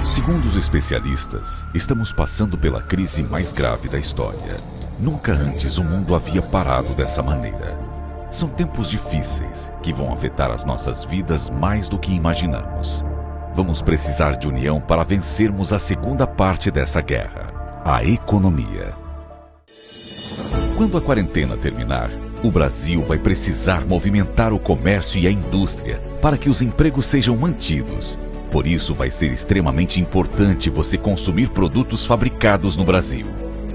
Segundo os especialistas, estamos passando pela crise mais grave da história. Nunca antes o mundo havia parado dessa maneira. São tempos difíceis que vão afetar as nossas vidas mais do que imaginamos. Vamos precisar de união para vencermos a segunda parte dessa guerra, a economia. Quando a quarentena terminar, o Brasil vai precisar movimentar o comércio e a indústria para que os empregos sejam mantidos. Por isso, vai ser extremamente importante você consumir produtos fabricados no Brasil.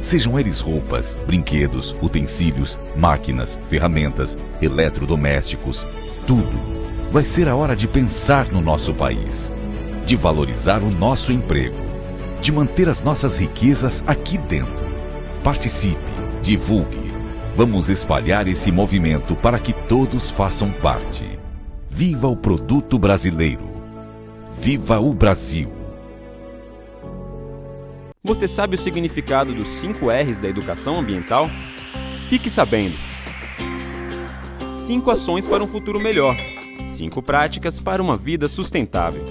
Sejam eles roupas, brinquedos, utensílios, máquinas, ferramentas, eletrodomésticos, tudo. Vai ser a hora de pensar no nosso país, de valorizar o nosso emprego, de manter as nossas riquezas aqui dentro. Participe, divulgue. Vamos espalhar esse movimento para que todos façam parte. Viva o produto brasileiro! Viva o Brasil! Você sabe o significado dos 5 R's da educação ambiental? Fique sabendo! 5 ações para um futuro melhor. 5 práticas para uma vida sustentável.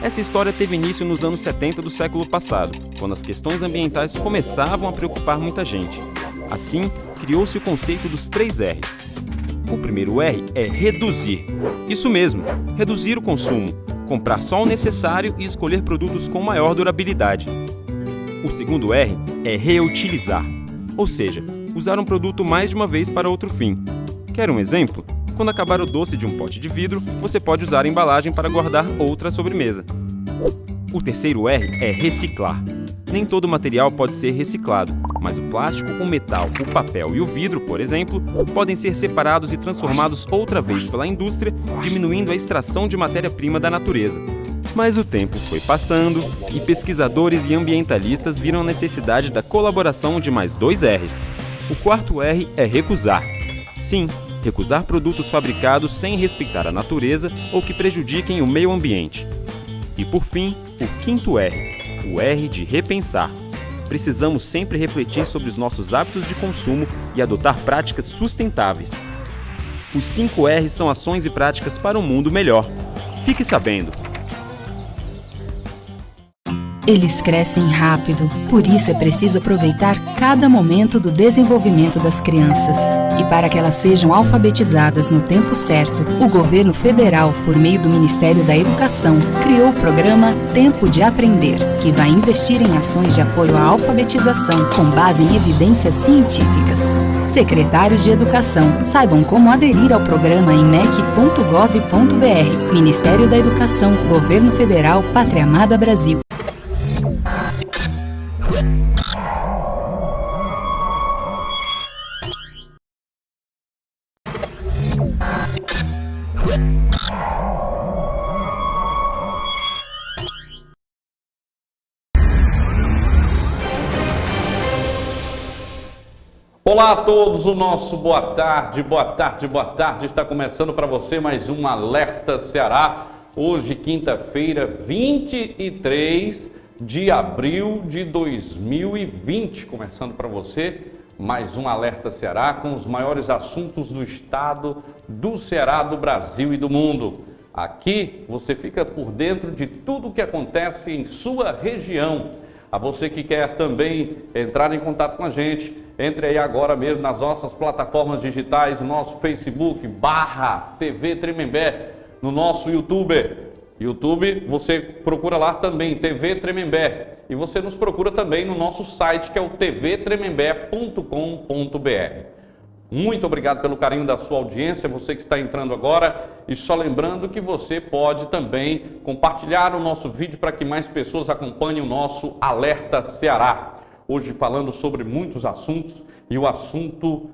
Essa história teve início nos anos 70 do século passado, quando as questões ambientais começavam a preocupar muita gente. Assim, criou-se o conceito dos 3 R's. O primeiro R é reduzir. Isso mesmo, reduzir o consumo, comprar só o necessário e escolher produtos com maior durabilidade. O segundo R é reutilizar, ou seja, usar um produto mais de uma vez para outro fim. Quer um exemplo? Quando acabar o doce de um pote de vidro, você pode usar a embalagem para guardar outra sobremesa. O terceiro R é reciclar. Nem todo material pode ser reciclado, mas o plástico, o metal, o papel e o vidro, por exemplo, podem ser separados e transformados outra vez pela indústria, diminuindo a extração de matéria-prima da natureza. Mas o tempo foi passando e pesquisadores e ambientalistas viram a necessidade da colaboração de mais 2 R's. O quarto R é recusar. Sim, recusar produtos fabricados sem respeitar a natureza ou que prejudiquem o meio ambiente. E por fim, o quinto R, o R de repensar. Precisamos sempre refletir sobre os nossos hábitos de consumo e adotar práticas sustentáveis. Os 5 R's são ações e práticas para um mundo melhor. Fique sabendo! Eles crescem rápido, por isso é preciso aproveitar cada momento do desenvolvimento das crianças. E para que elas sejam alfabetizadas no tempo certo, o governo federal, por meio do Ministério da Educação, criou o programa Tempo de Aprender, que vai investir em ações de apoio à alfabetização com base em evidências científicas. Secretários de Educação, saibam como aderir ao programa em mec.gov.br. Ministério da Educação, Governo Federal, Pátria Amada Brasil. Olá a todos, o nosso boa tarde, boa tarde, boa tarde. Está começando para você mais um Alerta Ceará. Hoje, quinta-feira, 23 de abril de 2020. Começando para você mais um Alerta Ceará com os maiores assuntos do estado, do Ceará, do Brasil e do mundo. Aqui você fica por dentro de tudo o que acontece em sua região. A você que quer também entrar em contato com a gente, entre aí agora mesmo nas nossas plataformas digitais, no nosso Facebook, /TV Tremembé, no nosso YouTube, você procura lá também, TV Tremembé. E você nos procura também no nosso site, que é o tvtremembé.com.br. Muito obrigado pelo carinho da sua audiência, você que está entrando agora. E só lembrando que você pode também compartilhar o nosso vídeo para que mais pessoas acompanhem o nosso Alerta Ceará. Hoje falando sobre muitos assuntos e o assunto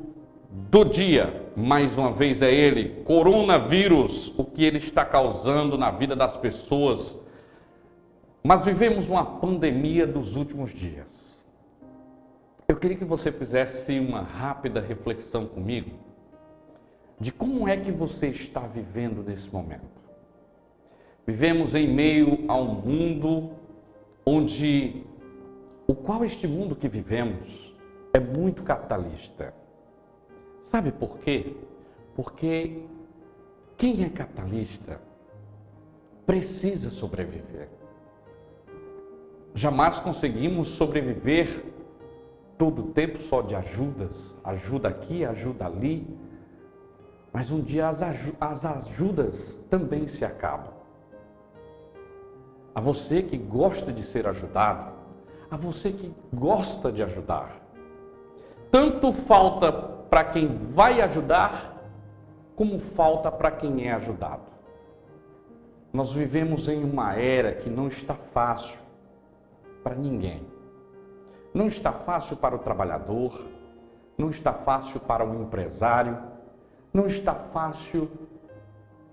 do dia, mais uma vez é ele, coronavírus, o que ele está causando na vida das pessoas. Mas vivemos uma pandemia dos últimos dias. Eu queria que você fizesse uma rápida reflexão comigo de como é que você está vivendo nesse momento. Vivemos em meio a um mundo onde este mundo que vivemos é muito capitalista. Sabe por quê? Porque quem é capitalista precisa sobreviver. Jamais conseguimos sobreviver todo o tempo só de ajudas, ajuda aqui, ajuda ali, mas um dia as ajudas também se acabam. A você que gosta de ser ajudado, a você que gosta de ajudar, tanto falta para quem vai ajudar, como falta para quem é ajudado. Nós vivemos em uma era que não está fácil para ninguém. Não está fácil para o trabalhador, não está fácil para o empresário, não está fácil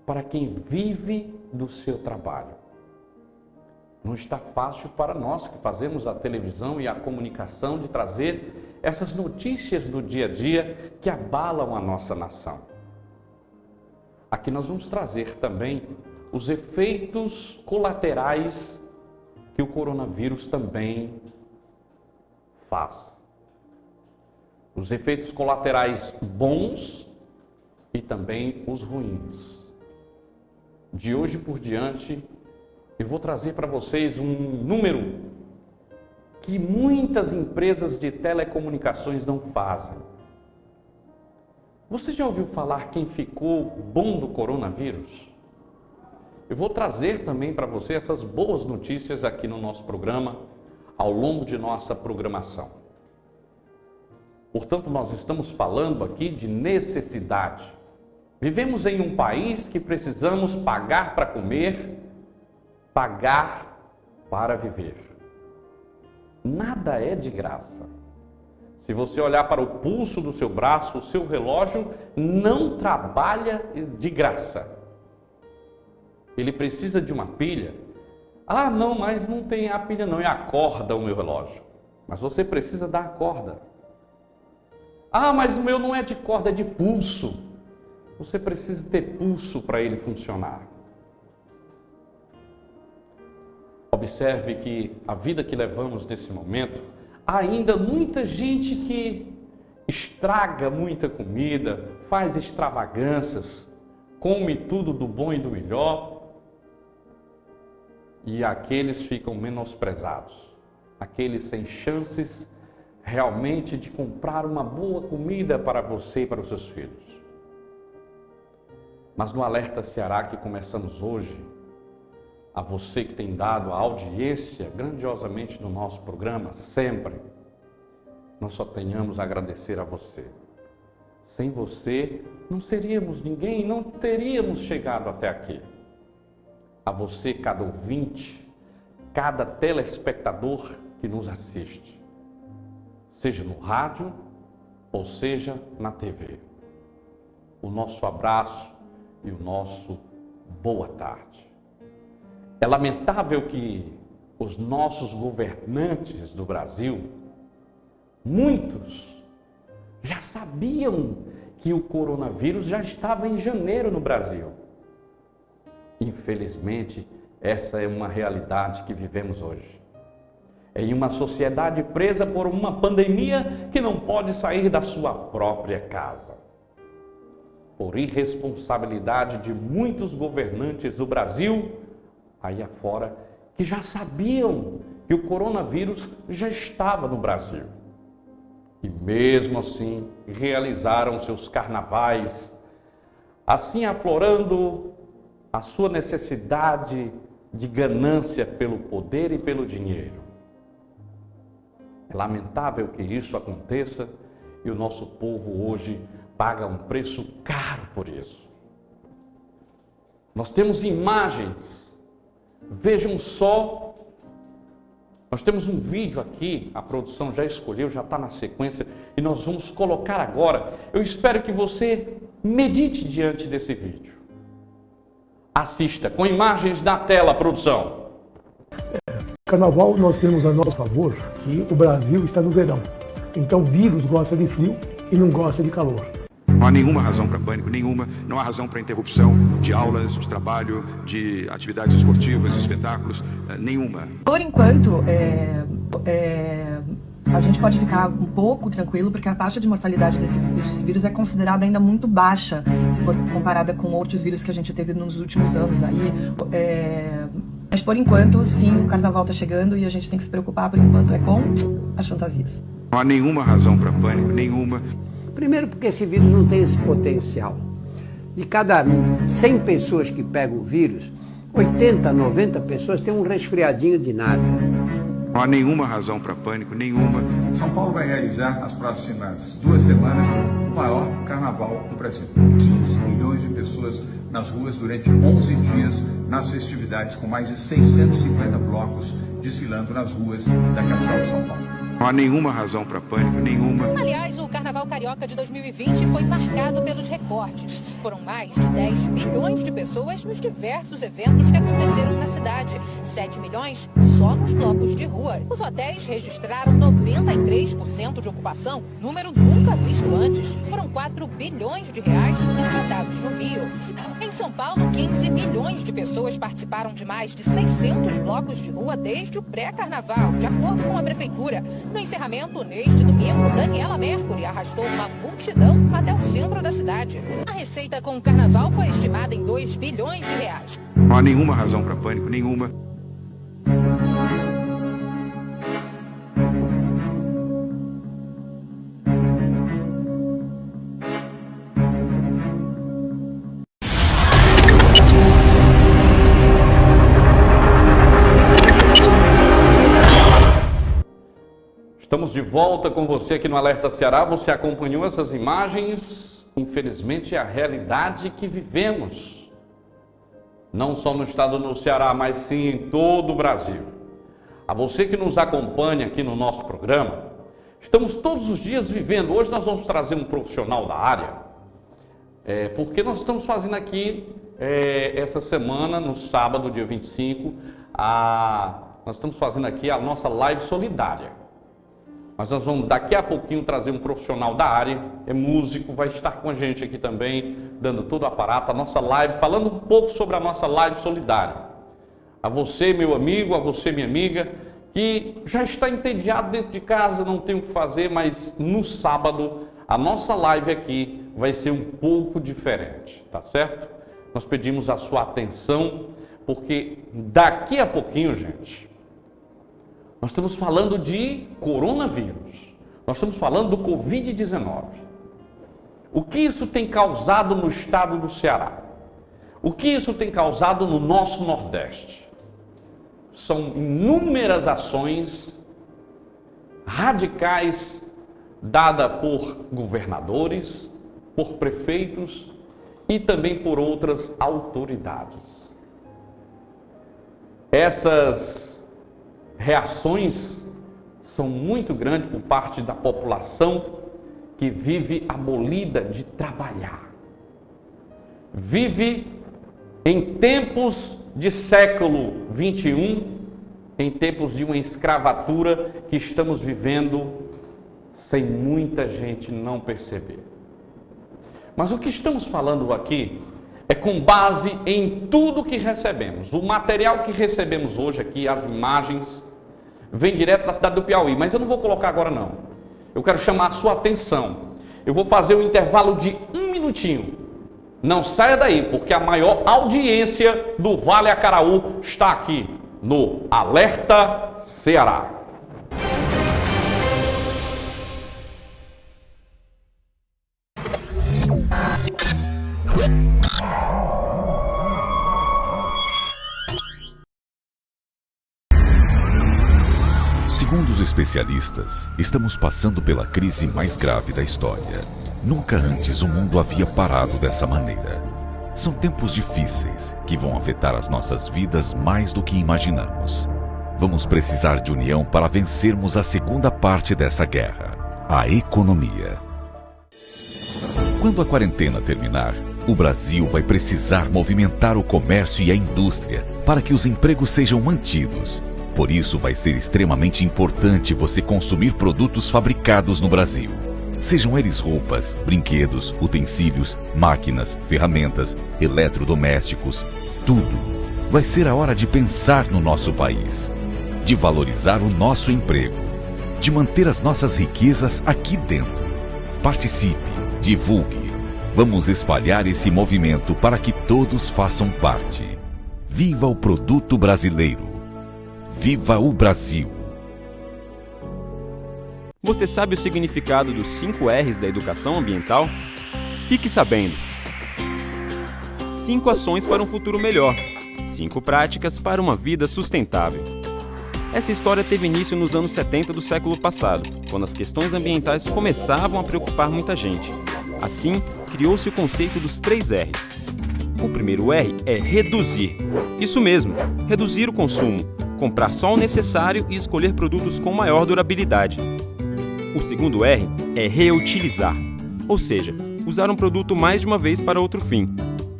para quem vive do seu trabalho. Não está fácil para nós que fazemos a televisão e a comunicação de trazer essas notícias do dia a dia que abalam a nossa nação. Aqui nós vamos trazer também os efeitos colaterais que o coronavírus também faz. Os efeitos colaterais bons e também os ruins. De hoje por diante, eu vou trazer para vocês um número que muitas empresas de telecomunicações não fazem. Você já ouviu falar quem ficou bom do coronavírus? Eu vou trazer também para você essas boas notícias aqui no nosso programa, ao longo de nossa programação. Portanto, nós estamos falando aqui de necessidade. Vivemos em um país que precisamos pagar para comer, pagar para viver. Nada é de graça. Se você olhar para o pulso do seu braço, o seu relógio não trabalha de graça. Ele precisa de uma pilha. Ah, não, mas não tem a pilha não, é a corda o meu relógio. Mas você precisa da corda. Ah, mas o meu não é de corda, é de pulso. Você precisa ter pulso para ele funcionar. Observe que a vida que levamos nesse momento, há ainda muita gente que estraga muita comida, faz extravagâncias, come tudo do bom e do melhor, e aqueles ficam menosprezados, aqueles sem chances realmente de comprar uma boa comida para você e para os seus filhos. Mas no Alerta Ceará que começamos hoje, a você que tem dado a audiência grandiosamente no nosso programa, sempre, nós só tenhamos a agradecer a você. Sem você, não seríamos ninguém, não teríamos chegado até aqui. A você, cada ouvinte, cada telespectador que nos assiste, seja no rádio ou seja na TV. O nosso abraço e o nosso boa tarde. É lamentável que os nossos governantes do Brasil, muitos, já sabiam que o coronavírus já estava em janeiro no Brasil. Infelizmente, essa é uma realidade que vivemos hoje. Em uma sociedade presa por uma pandemia que não pode sair da sua própria casa. Por irresponsabilidade de muitos governantes do Brasil, aí afora, que já sabiam que o coronavírus já estava no Brasil. E mesmo assim, realizaram seus carnavais, assim aflorando a sua necessidade de ganância pelo poder e pelo dinheiro. É lamentável que isso aconteça e o nosso povo hoje paga um preço caro por isso. Nós temos imagens, vejam só, nós temos um vídeo aqui, a produção já escolheu, já está na sequência, e nós vamos colocar agora. Eu espero que você medite diante desse vídeo. Assista com imagens na tela, produção. Carnaval nós temos a nosso favor que o Brasil está no verão. Então o vírus gosta de frio e não gosta de calor. Não há nenhuma razão para pânico, nenhuma. Não há razão para interrupção de aulas, de trabalho, de atividades esportivas, espetáculos, nenhuma. Por enquanto, A gente pode ficar um pouco tranquilo, porque a taxa de mortalidade desses vírus é considerada ainda muito baixa, se for comparada com outros vírus que a gente teve nos últimos anos aí. Mas por enquanto, sim, o carnaval está chegando e a gente tem que se preocupar, por enquanto, com as fantasias. Não há nenhuma razão para pânico, nenhuma. Primeiro porque esse vírus não tem esse potencial. De cada 100 pessoas que pegam o vírus, 80, 90 pessoas têm um resfriadinho de nada. Não há nenhuma razão para pânico, nenhuma. São Paulo vai realizar nas próximas 2 semanas o maior carnaval do Brasil. 15 milhões de pessoas nas ruas durante 11 dias nas festividades, com mais de 650 blocos desfilando nas ruas da capital de São Paulo. Não há nenhuma razão para pânico, nenhuma. Aliás, o Carnaval Carioca de 2020 foi marcado pelos recordes. Foram mais de 10 milhões de pessoas nos diversos eventos que aconteceram na cidade. 7 milhões só nos blocos de rua. Os hotéis registraram 93% de ocupação, número nunca visto antes. Foram 4 bilhões de reais injetados no Rio. Em São Paulo, 15 milhões de pessoas participaram de mais de 600 blocos de rua desde o pré-carnaval, de acordo com a prefeitura. No encerramento, neste domingo, Daniela Mercury arrastou uma multidão até o centro da cidade. A receita com o carnaval foi estimada em 2 bilhões de reais. Não há nenhuma razão para pânico, nenhuma. Estamos de volta com você aqui no Alerta Ceará. Você acompanhou essas imagens? Infelizmente é a realidade que vivemos. Não só no estado do Ceará, mas sim em todo o Brasil. A você que nos acompanha aqui no nosso programa, estamos todos os dias vivendo. Hoje nós vamos trazer um profissional da área, porque nós estamos fazendo aqui, essa semana, no sábado, dia 25, nós estamos fazendo aqui a nossa live solidária. Mas nós vamos daqui a pouquinho trazer um profissional da área, é músico, vai estar com a gente aqui também, dando todo o aparato, a nossa live, falando um pouco sobre a nossa live solidária. A você, meu amigo, a você, minha amiga, que já está entediado dentro de casa, não tem o que fazer, mas no sábado, a nossa live aqui vai ser um pouco diferente, tá certo? Nós pedimos a sua atenção, porque daqui a pouquinho, gente, nós estamos falando de coronavírus, nós estamos falando do Covid-19. O que isso tem causado no estado do Ceará? O que isso tem causado no nosso Nordeste? São inúmeras ações radicais dadas por governadores, por prefeitos e também por outras autoridades. Essas reações são muito grandes por parte da população que vive abolida de trabalhar. Vive em tempos de século 21, em tempos de uma escravatura que estamos vivendo sem muita gente não perceber. Mas o que estamos falando aqui é com base em tudo que recebemos. O material que recebemos hoje aqui, as imagens, vem direto da cidade do Piauí, mas eu não vou colocar agora não. Eu quero chamar a sua atenção. Eu vou fazer um intervalo de 1 minutinho. Não saia daí, porque a maior audiência do Vale Acaraú está aqui no Alerta Ceará. Segundo os especialistas, estamos passando pela crise mais grave da história. Nunca antes o mundo havia parado dessa maneira. São tempos difíceis que vão afetar as nossas vidas mais do que imaginamos. Vamos precisar de união para vencermos a segunda parte dessa guerra, a economia. Quando a quarentena terminar, o Brasil vai precisar movimentar o comércio e a indústria para que os empregos sejam mantidos. Por isso vai ser extremamente importante você consumir produtos fabricados no Brasil. Sejam eles roupas, brinquedos, utensílios, máquinas, ferramentas, eletrodomésticos, tudo. Vai ser a hora de pensar no nosso país, de valorizar o nosso emprego. de manter as nossas riquezas aqui dentro. Participe, divulgue. Vamos espalhar esse movimento para que todos façam parte. Viva o produto brasileiro. Viva o Brasil. Você sabe o significado dos 5 R's da educação ambiental? Fique sabendo. 5 ações para um futuro melhor. 5 práticas para uma vida sustentável. Essa história teve início nos anos 70 do século passado, quando as questões ambientais começavam a preocupar muita gente. Assim, criou-se o conceito dos 3 R's. O primeiro R é reduzir. Isso mesmo, reduzir o consumo, comprar só o necessário e escolher produtos com maior durabilidade. O segundo R é reutilizar, ou seja, usar um produto mais de uma vez para outro fim.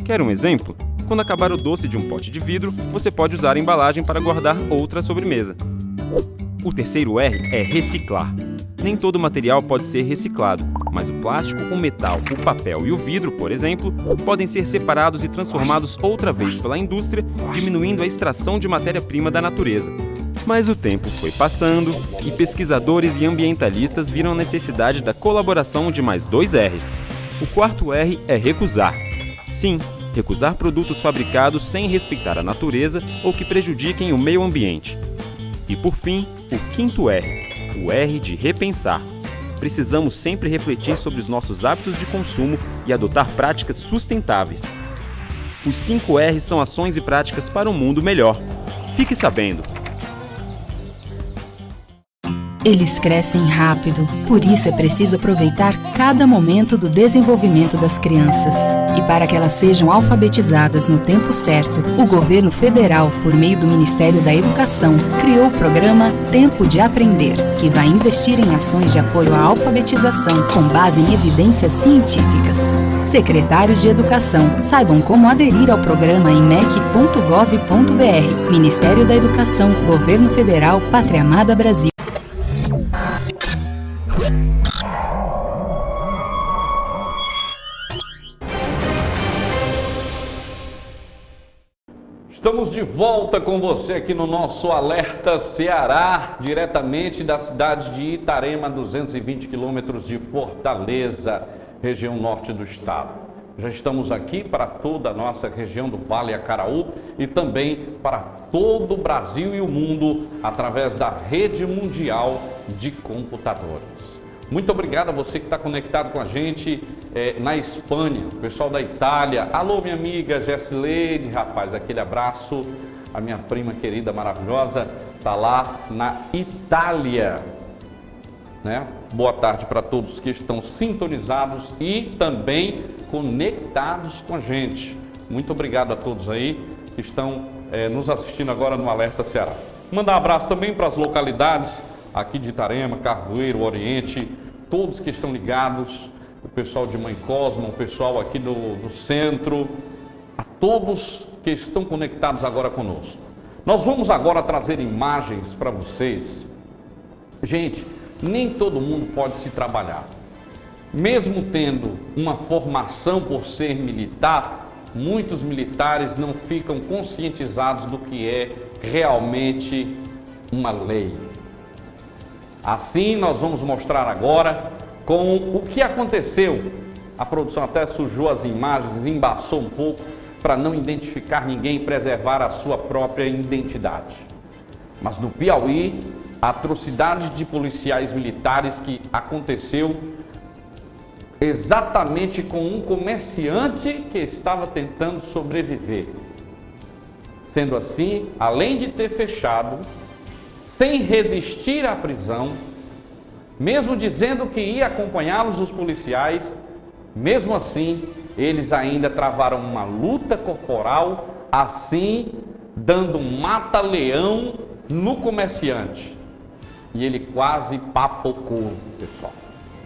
Quer um exemplo? Quando acabar o doce de um pote de vidro, você pode usar a embalagem para guardar outra sobremesa. O terceiro R é reciclar. Nem todo material pode ser reciclado, mas o plástico, o metal, o papel e o vidro, por exemplo, podem ser separados e transformados outra vez pela indústria, diminuindo a extração de matéria-prima da natureza. Mas o tempo foi passando e pesquisadores e ambientalistas viram a necessidade da colaboração de mais 2 R's. O quarto R é recusar. Sim, recusar produtos fabricados sem respeitar a natureza ou que prejudiquem o meio ambiente. E por fim, o quinto R, o R de repensar. Precisamos sempre refletir sobre os nossos hábitos de consumo e adotar práticas sustentáveis. Os 5 R's são ações e práticas para um mundo melhor. Fique sabendo! Eles crescem rápido, por isso é preciso aproveitar cada momento do desenvolvimento das crianças. E para que elas sejam alfabetizadas no tempo certo, o governo federal, por meio do Ministério da Educação, criou o programa Tempo de Aprender, que vai investir em ações de apoio à alfabetização com base em evidências científicas. Secretários de Educação, saibam como aderir ao programa em mec.gov.br. Ministério da Educação, Governo Federal, Pátria Amada Brasil. Estamos de volta com você aqui no nosso Alerta Ceará, diretamente da cidade de Itarema, 220 quilômetros de Fortaleza, região norte do estado. Já estamos aqui para toda a nossa região do Vale Acaraú e também para todo o Brasil e o mundo através da rede mundial de computadores. Muito obrigado a você que está conectado com a gente na Espanha, o pessoal da Itália. Alô, minha amiga Jessileide, rapaz, aquele abraço. A minha prima querida, maravilhosa, está lá na Itália. Né? Boa tarde para todos que estão sintonizados e também conectados com a gente. Muito obrigado a todos aí que estão nos assistindo agora no Alerta Ceará. Mandar um abraço também para as localidades aqui de Itarema, Carvoeiro, Oriente, todos que estão ligados, o pessoal de Mãe Cosma, o pessoal aqui do centro, a todos que estão conectados agora conosco. Nós vamos agora trazer imagens para vocês. Gente, nem todo mundo pode se trabalhar. Mesmo tendo uma formação por ser militar, muitos militares não ficam conscientizados do que é realmente uma lei. Assim, nós vamos mostrar agora com o que aconteceu. A produção até sujou as imagens, embaçou um pouco para não identificar ninguém e preservar a sua própria identidade. Mas no Piauí, a atrocidade de policiais militares que aconteceu exatamente com um comerciante que estava tentando sobreviver. Sendo assim, além de ter fechado, sem resistir à prisão, mesmo dizendo que ia acompanhá-los os policiais, mesmo assim, eles ainda travaram uma luta corporal, assim, dando um mata-leão no comerciante. E ele quase papocou, pessoal.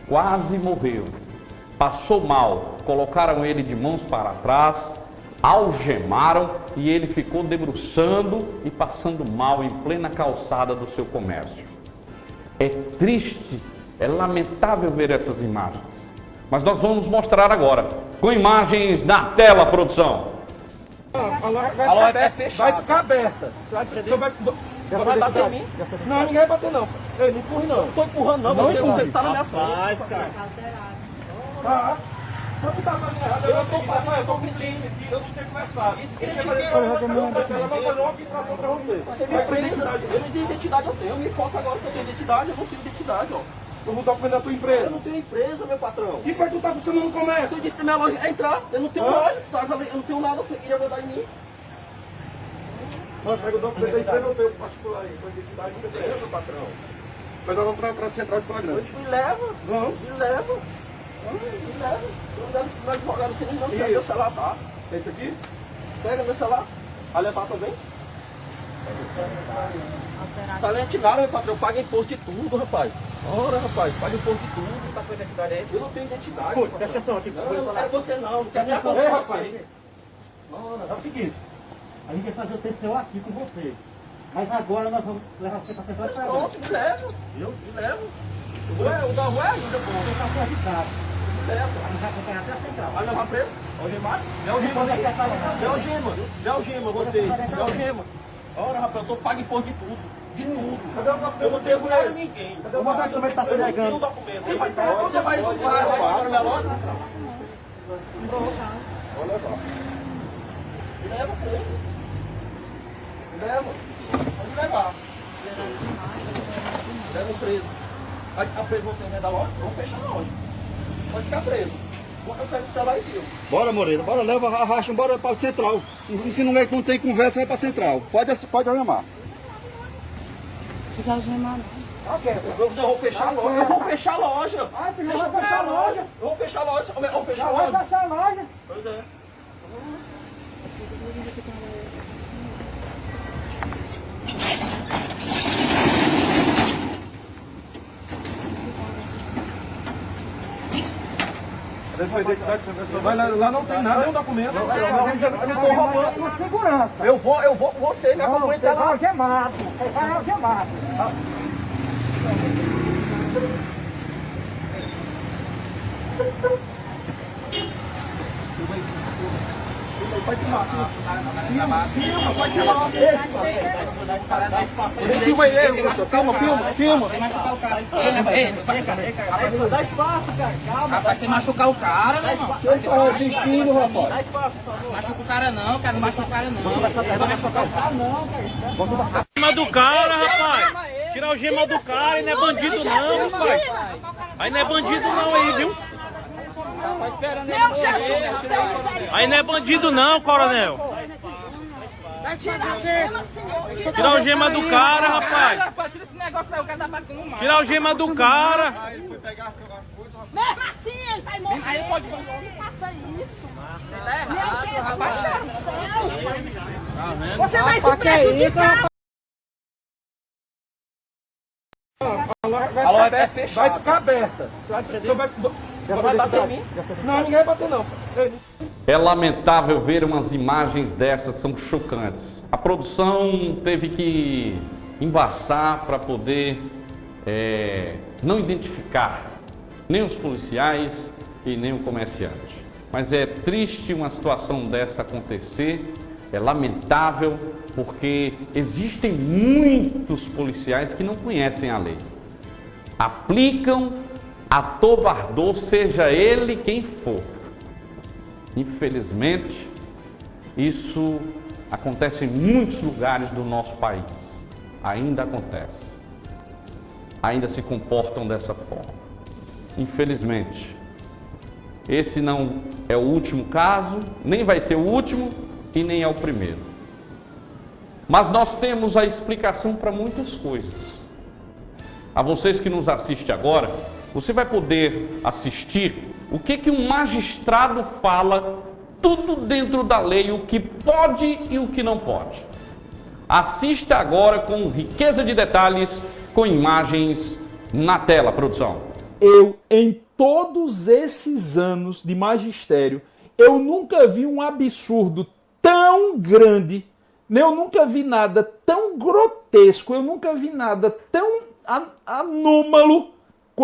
Quase morreu. Passou mal. Colocaram ele de mãos para trás, algemaram e ele ficou debruçando e passando mal em plena calçada do seu comércio. É triste, é lamentável ver essas imagens. Mas nós vamos mostrar agora, com imagens na tela, produção. A loja vai ficar aberta. Vai bater em mim? Não, ninguém vai bater não. Ei, não empurre não. Não tô empurrando não, você tá na minha frente. Cara. Tá. Eu tô passando, eu tô cumprindo aqui, eu não sei conversar. Ela vai fazer uma filtração pra você. Você me prende, eu não tenho identidade, eu tenho. Eu me forço agora que eu tenho identidade, eu não tenho identidade, ó. Eu vou documento da tua empresa. Eu não tenho empresa, meu patrão. E pra tu tá funcionando no comércio? Tu disse que minha loja é entrar, eu não tenho loja, eu não tenho nada, você queria mandar em mim. Mano, pega o documento da empresa, eu tenho particular aí, com identidade, você tem, meu patrão. Mas nós vamos pra central de flagrante. Me leva, vamos, me leva. Me leva. Não é advogado, você nem sei meu celular, tá? É esse aqui? Pega meu celular. Vai levar também? Salente nada, meu patrão. Paga imposto de tudo, rapaz. Ora, rapaz, paga imposto de tudo. Tá com identidade aí? Eu não tenho identidade. Escuta, presta atenção aqui. Não quero você não quero me acompanhar, rapaz. É o seguinte, a gente vai fazer o TCO aqui com você. Mas agora nós vamos levar você pra central de flagrante. Pronto, me levo. Me levo. O da rua é ajuda, pô. Você tá certificado. Me levo. A gente vai acompanhar até a central. Vai levar preso? Algemado? Vê algema, você. Vê algema. Ora, rapaz, eu tô pago imposto de tudo. De tudo. Eu não devo nada a ninguém. O mandante também tá se negando. Eu não tenho documento. Você vai roubar minha loja? Vou levar. Me leva preso. Me leva. Pode levar. Leva preso. Vai ficar preso você dentro da loja? Vamos fechar a loja. Pode ficar preso. Eu pego o celular e filmo. Bora, Moreira, bora, leva a racha, bora pra central. E se não tem conversa, vai pra central. Pode algemar. Precisa algemar não. Eu vou fechar a loja. Eu vou fechar a loja. Deixa eu fechar a loja. Eu vou fechar a loja. Eu vou fechar a loja. Vai fechar a loja. Pois é. Vai lá não tem nada, nenhum documento. Eu tô roubando com segurança. Eu vou com você, me acompanha até lá. Você vai algemado. Você vai algemado. Pode filmar. Pode filmar. Filma ele, filma. Você machucar o cara. Dá espaço, cara. Calma. Rapaz, você machucar o cara, né, irmão? Você está resistindo, rapaz. Dá espaço, por favor. Machuca o cara não, cara. Não machuca o cara não. Vai machucar o cara não, cara. Gema do cara, rapaz. Tirar o gema do cara, aí não é bandido não, rapaz. Aí não é bandido não aí, viu? Meu Jesus, aí não é bandido não, coronel. vai tirar o gema, senhor. Tirar o gema do cara, rapaz. Tira esse negócio aí, o cara tá batendo mal. Tirar o gema do cara. Mesmo assim, ele vai morrer. Aí pode... Não faça isso. Meu Jesus do céu. Você vai se prejudicar. A loja vai ficar aberta. Vai bater em mim? Não, ninguém vai bater não. É lamentável ver umas imagens dessas, são chocantes. A produção teve que embaçar para poder não identificar nem os policiais e nem o comerciante. Mas é triste uma situação dessa acontecer, é lamentável, porque existem muitos policiais que não conhecem a lei. Aplicam atobardou, seja ele quem for. Infelizmente, isso acontece em muitos lugares do nosso país. Ainda acontece. Ainda se comportam dessa forma. Infelizmente, esse não é o último caso, nem vai ser o último e nem é o primeiro. Mas nós temos a explicação para muitas coisas. A vocês que nos assistem agora, você vai poder assistir o que um magistrado fala, tudo dentro da lei, o que pode e o que não pode. Assista agora com riqueza de detalhes, com imagens na tela, produção. Eu, em todos esses anos de magistério, eu nunca vi um absurdo tão grande, eu nunca vi nada tão grotesco, eu nunca vi nada tão anômalo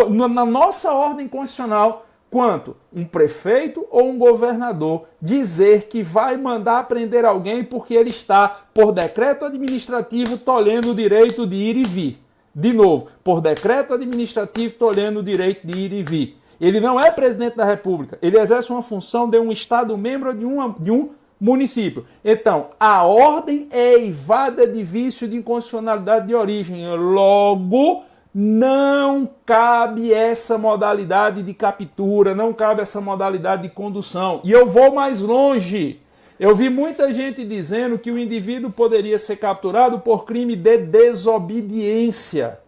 na nossa ordem constitucional quanto um prefeito ou um governador dizer que vai mandar prender alguém porque ele está, por decreto administrativo, tolhendo o direito de ir e vir. De novo, por decreto administrativo, tolhendo o direito de ir e vir. Ele não é presidente da República, ele exerce uma função de um Estado membro de um município. Então, a ordem é eivada de vício de inconstitucionalidade de origem. Logo, não cabe essa modalidade de captura, não cabe essa modalidade de condução. E eu vou mais longe. Eu vi muita gente dizendo que o indivíduo poderia ser capturado por crime de desobediência.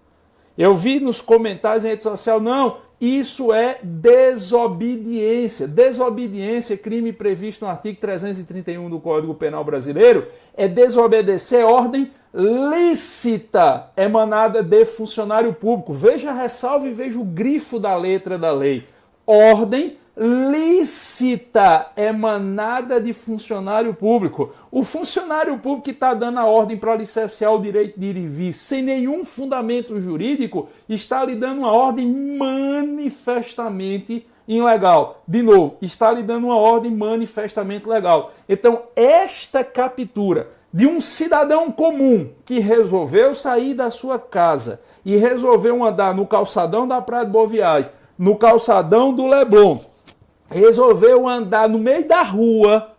Eu vi nos comentários em rede social, não, isso é desobediência. Desobediência, crime previsto no artigo 331 do Código Penal Brasileiro, é desobedecer ordem lícita emanada de funcionário público. Veja a ressalva e veja o grifo da letra da lei. Ordem lícita emanada de funcionário público. O funcionário público que está dando a ordem para licenciar o direito de ir e vir sem nenhum fundamento jurídico está lhe dando uma ordem manifestamente ilegal. De novo, está lhe dando uma ordem manifestamente legal. Então, esta captura de um cidadão comum que resolveu sair da sua casa e resolveu andar no calçadão da Praia de Boa Viagem, no calçadão do Leblon, resolveu andar no meio da rua,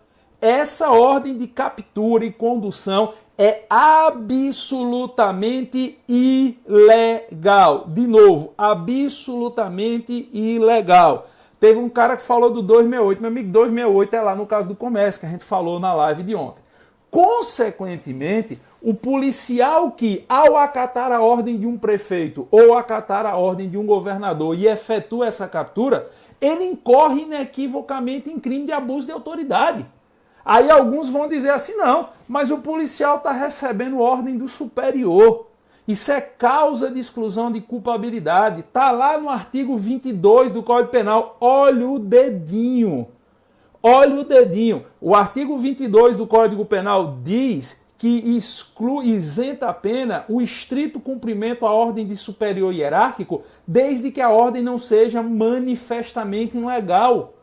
essa ordem de captura e condução é absolutamente ilegal. De novo, absolutamente ilegal. Teve um cara que falou do 268, meu amigo, 268 é lá no caso do comércio, que a gente falou na live de ontem. Consequentemente, o policial que, ao acatar a ordem de um prefeito ou acatar a ordem de um governador e efetua essa captura, ele incorre inequivocamente em crime de abuso de autoridade. Aí alguns vão dizer assim, não, mas o policial está recebendo ordem do superior. Isso é causa de exclusão de culpabilidade. Está lá no artigo 22 do Código Penal. Olha o dedinho. Olha o dedinho. O artigo 22 do Código Penal diz que isenta a pena o estrito cumprimento à ordem de superior hierárquico, desde que a ordem não seja manifestamente ilegal.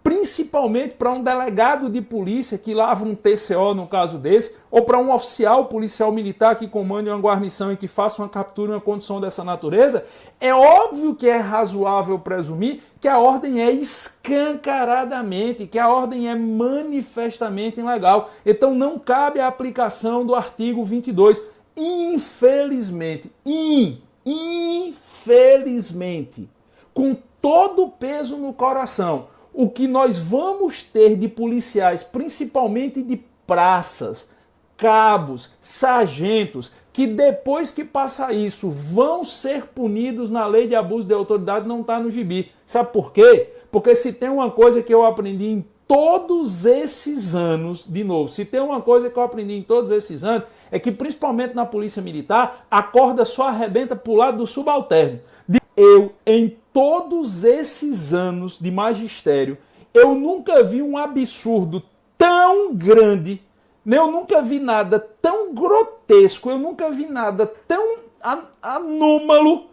Principalmente para um delegado de polícia que lava um TCO no caso desse, ou para um oficial policial militar que comande uma guarnição e que faça uma captura em uma condição dessa natureza, é óbvio que é razoável presumir que a ordem é escancaradamente, que a ordem é manifestamente ilegal. Então não cabe a aplicação do artigo 22. Infelizmente, com todo o peso no coração, o que nós vamos ter de policiais, principalmente de praças, cabos, sargentos, que depois que passar isso vão ser punidos na lei de abuso de autoridade, não está no gibi. Sabe por quê? Porque se tem uma coisa que eu aprendi em todos esses anos, de novo, se tem uma coisa que eu aprendi em todos esses anos, é que principalmente na polícia militar, a corda só arrebenta para o lado do subalterno. Eu, em todos esses anos de magistério, eu nunca vi um absurdo tão grande, eu nunca vi nada tão grotesco, eu nunca vi nada tão anômalo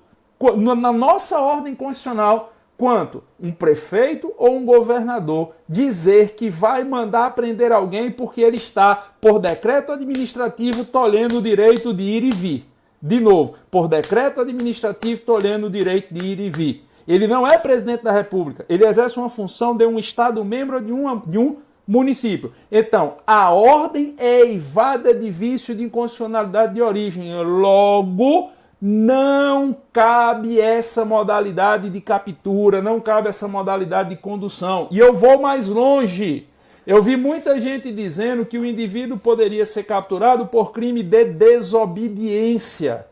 na nossa ordem constitucional quanto um prefeito ou um governador dizer que vai mandar prender alguém porque ele está, por decreto administrativo, tolhendo o direito de ir e vir. De novo, por decreto administrativo, tolhendo o direito de ir e vir. Ele não é presidente da República, ele exerce uma função de um Estado membro de um município. Então, a ordem é eivada de vício de inconstitucionalidade de origem. Logo, não cabe essa modalidade de captura, não cabe essa modalidade de condução. E eu vou mais longe. Eu vi muita gente dizendo que o indivíduo poderia ser capturado por crime de desobediência.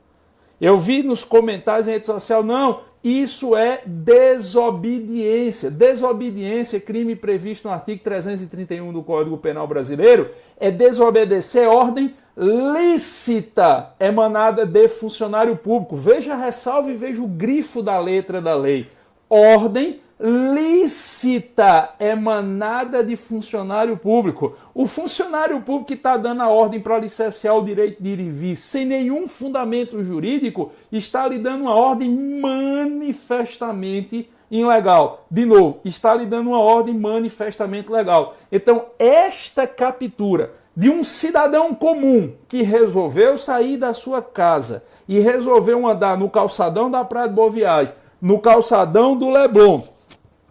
Eu vi nos comentários em rede social, não, isso é desobediência. Desobediência, crime previsto no artigo 331 do Código Penal Brasileiro, é desobedecer ordem lícita emanada de funcionário público. Veja a ressalva e veja o grifo da letra da lei. Ordem lícita emanada de funcionário público. O funcionário público que está dando a ordem para licenciar o direito de ir e vir sem nenhum fundamento jurídico está lhe dando uma ordem manifestamente ilegal. De novo, está lhe dando uma ordem manifestamente legal. Então, esta captura de um cidadão comum que resolveu sair da sua casa e resolveu andar no calçadão da Praia de Boa Viagem, no calçadão do Leblon,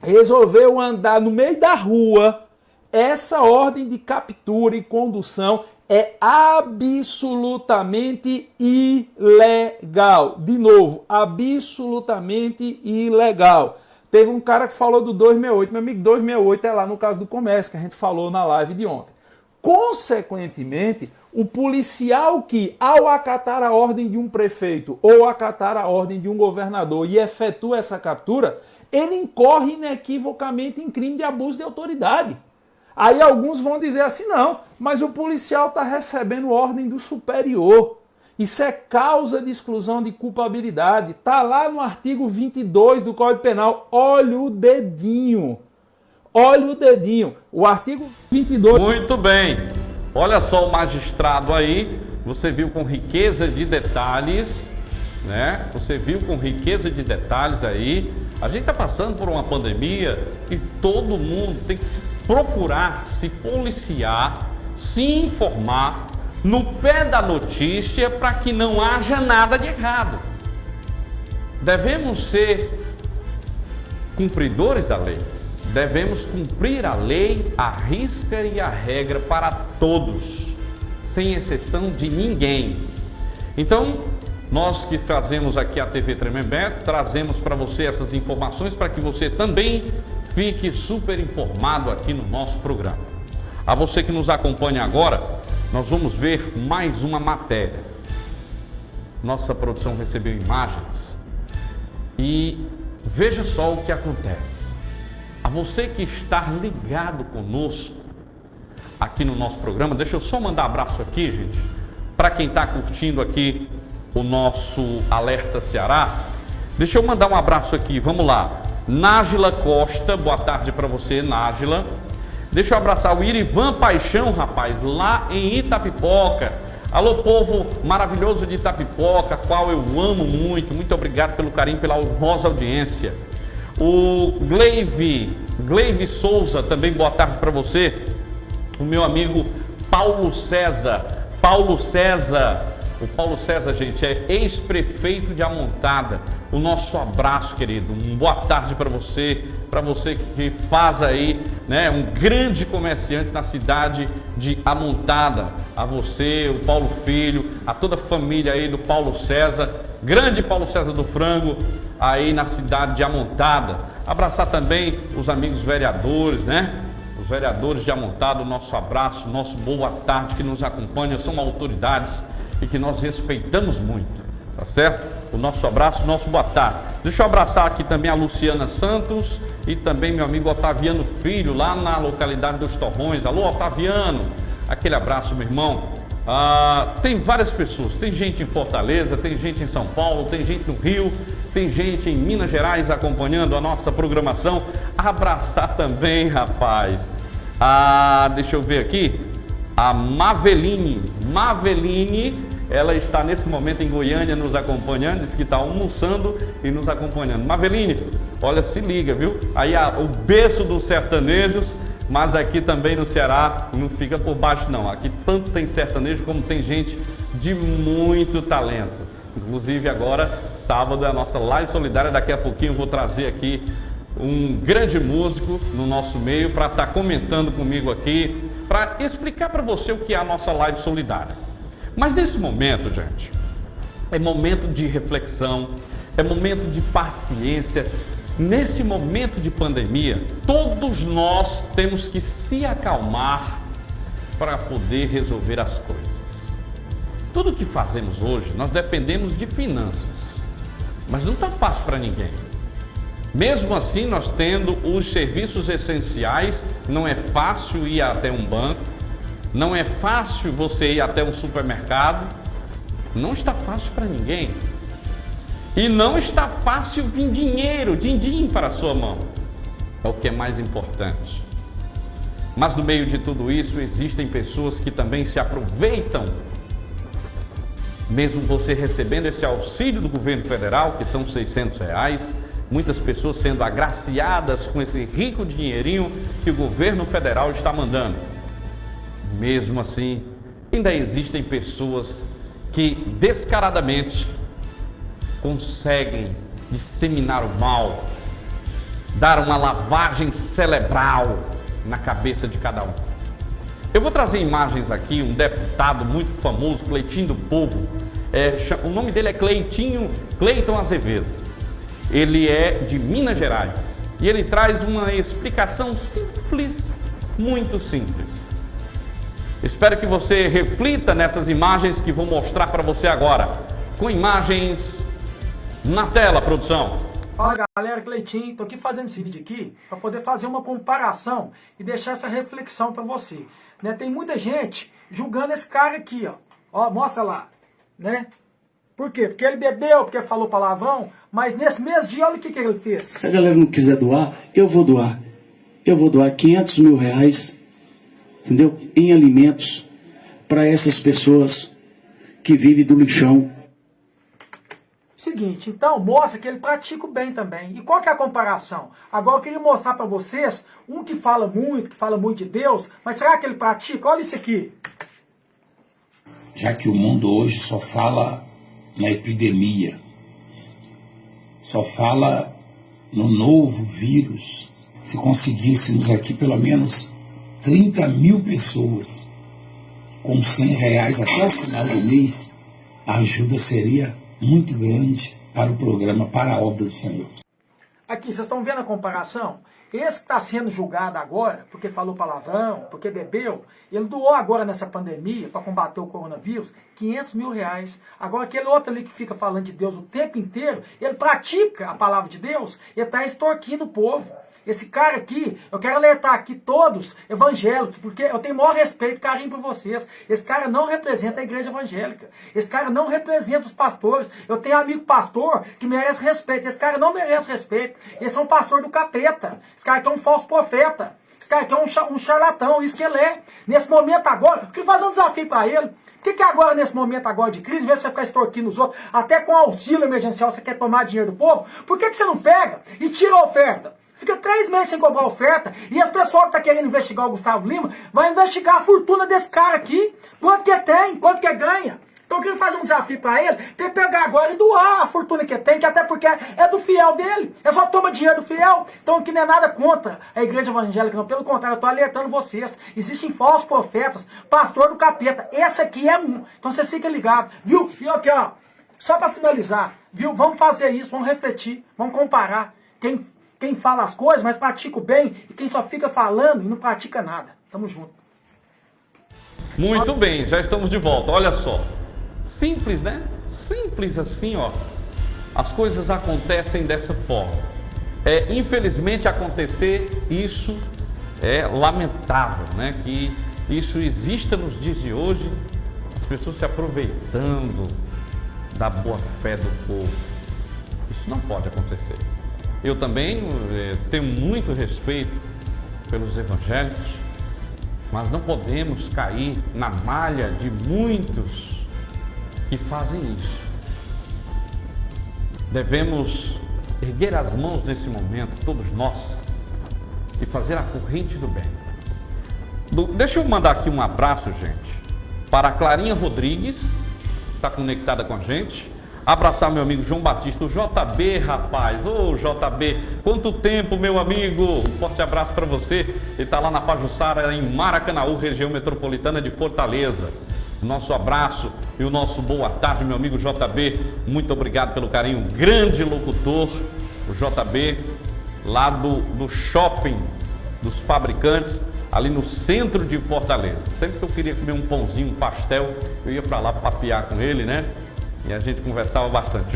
resolveu andar no meio da rua, essa ordem de captura e condução é absolutamente ilegal. De novo, absolutamente ilegal. Teve um cara que falou do 268. Meu amigo, 268 é lá no caso do comércio, que a gente falou na live de ontem. Consequentemente, o policial que, ao acatar a ordem de um prefeito ou acatar a ordem de um governador e efetua essa captura, ele incorre inequivocamente em crime de abuso de autoridade. Aí alguns vão dizer assim, não, mas o policial está recebendo ordem do superior. Isso é causa de exclusão de culpabilidade. Está lá no artigo 22 do Código Penal. Olha o dedinho. Olha o dedinho. O artigo 22... Muito bem. Olha só o magistrado aí. Você viu com riqueza de detalhes, né? Você viu com riqueza de detalhes aí. A gente está passando por uma pandemia e todo mundo tem que procurar se policiar, se informar no pé da notícia para que não haja nada de errado. Devemos ser cumpridores da lei. Devemos cumprir a lei, a risca e a regra para todos, sem exceção de ninguém. Então, nós que fazemos aqui a TV Tremembé, trazemos para você essas informações para que você também fique super informado aqui no nosso programa. A você que nos acompanha agora, nós vamos ver mais uma matéria. Nossa produção recebeu imagens e veja só o que acontece. A você que está ligado conosco aqui no nosso programa, deixa eu só mandar um abraço aqui, gente, para quem está curtindo aqui o nosso Alerta Ceará. Deixa eu mandar um abraço aqui, vamos lá. Nájila Costa, boa tarde para você, Nájila. Deixa eu abraçar o Irivan Paixão, rapaz, lá em Itapipoca. Alô, povo maravilhoso de Itapipoca, qual eu amo muito. Muito obrigado pelo carinho, pela honrosa audiência. O Gleive Souza, também boa tarde para você. O meu amigo Paulo César. O Paulo César, gente, é ex-prefeito de Amontada. O nosso abraço, querido. Boa tarde para você que faz aí, né, um grande comerciante na cidade de Amontada. A você, o Paulo Filho, a toda a família aí do Paulo César, grande Paulo César do Frango, aí na cidade de Amontada. Abraçar também os amigos vereadores, né? Os vereadores de Amontada, o nosso abraço, nosso boa tarde que nos acompanham, são autoridades e que nós respeitamos muito, tá certo? O nosso abraço, nosso boa tarde. Deixa eu abraçar aqui também a Luciana Santos e também meu amigo Otaviano Filho, lá na localidade dos Torrões. Alô, Otaviano, aquele abraço, meu irmão. Tem várias pessoas, tem gente em Fortaleza, tem gente em São Paulo, tem gente no Rio, tem gente em Minas Gerais acompanhando a nossa programação. Abraçar também, rapaz. Deixa eu ver aqui. A Maveline, ela está nesse momento em Goiânia nos acompanhando, diz que está almoçando e nos acompanhando. Maveline, olha, se liga, viu? Aí o berço dos sertanejos, mas aqui também no Ceará não fica por baixo não. Aqui tanto tem sertanejo como tem gente de muito talento. Inclusive agora, sábado, é a nossa live solidária. Daqui a pouquinho eu vou trazer aqui um grande músico no nosso meio para estar comentando comigo aqui, para explicar para você o que é a nossa live solidária. Mas nesse momento, gente, é momento de reflexão, é momento de paciência. Nesse momento de pandemia, todos nós temos que se acalmar para poder resolver as coisas. Tudo que fazemos hoje, nós dependemos de finanças, mas não está fácil para ninguém. Mesmo assim, nós tendo os serviços essenciais, não é fácil ir até um banco, não é fácil você ir até um supermercado, não está fácil para ninguém. E não está fácil vir dinheiro, din-din para a sua mão. É o que é mais importante. Mas no meio de tudo isso, existem pessoas que também se aproveitam. Mesmo você recebendo esse auxílio do governo federal, que são R$600, Muitas pessoas sendo agraciadas com esse rico dinheirinho que o governo federal está mandando. Mesmo assim, ainda existem pessoas que descaradamente conseguem disseminar o mal, dar uma lavagem cerebral na cabeça de cada um. Eu vou trazer imagens aqui, um deputado muito famoso, Cleitinho do Povo, o nome dele é Cleiton Azevedo. Ele é de Minas Gerais e ele traz uma explicação simples, muito simples. Espero que você reflita nessas imagens que vou mostrar para você agora, com imagens na tela, produção. Fala galera, Cleitinho, tô aqui fazendo esse vídeo aqui para poder fazer uma comparação e deixar essa reflexão para você. Né? Tem muita gente julgando esse cara aqui, ó, mostra lá, né? Por quê? Porque ele bebeu, porque falou palavrão, mas nesse mesmo dia, olha o que ele fez. Se a galera não quiser doar, eu vou doar. Eu vou doar 500 mil reais, entendeu? Em alimentos para essas pessoas que vivem do lixão. Seguinte, então mostra que ele pratica o bem também. E qual que é a comparação? Agora eu queria mostrar para vocês um que fala muito de Deus, mas será que ele pratica? Olha isso aqui. Já que o mundo hoje só fala na epidemia, só fala no novo vírus, se conseguíssemos aqui pelo menos 30 mil pessoas com 100 reais até o final do mês, a ajuda seria muito grande para o programa, para a obra do Senhor. Aqui, vocês estão vendo a comparação? Esse que está sendo julgado agora, porque falou palavrão, porque bebeu, ele doou agora nessa pandemia, para combater o coronavírus, 500 mil reais. Agora aquele outro ali que fica falando de Deus o tempo inteiro, ele pratica a palavra de Deus, ele está extorquindo o povo. Esse cara aqui, eu quero alertar aqui todos evangélicos, porque eu tenho maior respeito e carinho por vocês. Esse cara não representa a igreja evangélica. Esse cara não representa os pastores. Eu tenho amigo pastor que merece respeito. Esse cara não merece respeito. Esse é um pastor do capeta. Esse cara aqui é um falso profeta. Esse cara aqui é um charlatão, isso que ele é. Nesse momento agora, eu queria fazer um desafio para ele. Por que agora, nesse momento agora de crise, em vez de você ficar extorquindo os outros, até com auxílio emergencial você quer tomar dinheiro do povo, por que você não pega e tira a oferta? Fica 3 meses sem cobrar oferta e as pessoas que estão querendo investigar o Gustavo Lima vai investigar a fortuna desse cara aqui. Quanto que tem, quanto que ganha. Então eu queria fazer um desafio para ele pegar agora e doar a fortuna que tem, que até porque é do fiel dele. É só toma dinheiro do fiel. Então aqui não é nada contra a igreja evangélica, não. Pelo contrário, eu estou alertando vocês. Existem falsos profetas, pastor do capeta. Esse aqui é um. Então vocês fiquem ligados, viu? E aqui, ó, só para finalizar, viu? Vamos fazer isso, vamos refletir, vamos comparar. Quem fala as coisas, mas pratica o bem, e quem só fica falando e não pratica nada. Tamo junto. Muito bem, já estamos de volta. Olha só. Simples, né? Simples assim, ó. As coisas acontecem dessa forma. Infelizmente acontecer isso é lamentável, né? Que isso exista nos dias de hoje, as pessoas se aproveitando da boa fé do povo. Isso não pode acontecer. Eu também tenho muito respeito pelos evangélicos, mas não podemos cair na malha de muitos que fazem isso. Devemos erguer as mãos nesse momento, todos nós, e fazer a corrente do bem. Deixa eu mandar aqui um abraço, gente, para a Clarinha Rodrigues, que está conectada com a gente. Abraçar meu amigo João Batista, o JB, rapaz. Ô, JB, quanto tempo, meu amigo. Um forte abraço para você. Ele está lá na Pajuçara, em Maracanaú, região metropolitana de Fortaleza. Nosso abraço e o nosso boa tarde, meu amigo JB. Muito obrigado pelo carinho. Grande locutor, o JB, lá do shopping dos fabricantes, ali no centro de Fortaleza. Sempre que eu queria comer um pãozinho, um pastel, eu ia para lá papear com ele, né? E a gente conversava bastante.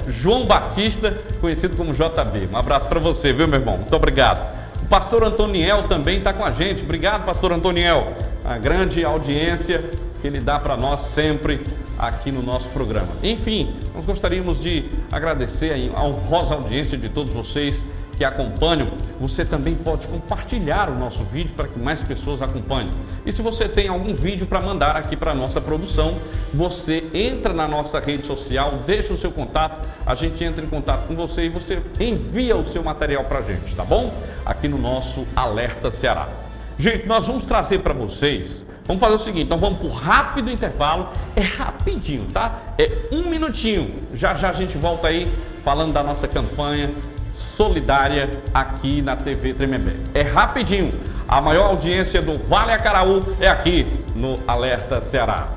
João Batista, conhecido como JB. Um abraço para você, viu, meu irmão? Muito obrigado. O pastor Antoniel também está com a gente. Obrigado, pastor Antoniel. A grande audiência que ele dá para nós sempre aqui no nosso programa. Enfim, nós gostaríamos de agradecer a honrosa audiência de todos vocês que acompanham, você também pode compartilhar o nosso vídeo para que mais pessoas acompanhem. E se você tem algum vídeo para mandar aqui para a nossa produção, você entra na nossa rede social, deixa o seu contato, a gente entra em contato com você e você envia o seu material para a gente, tá bom? Aqui no nosso Alerta Ceará. Gente, nós vamos trazer para vocês, vamos fazer o seguinte, então vamos por rápido intervalo, é rapidinho, tá? É 1 minutinho, já já a gente volta aí falando da nossa campanha solidária aqui na TV Tremembé. É rapidinho, a maior audiência do Vale Acaraú é aqui no Alerta Ceará.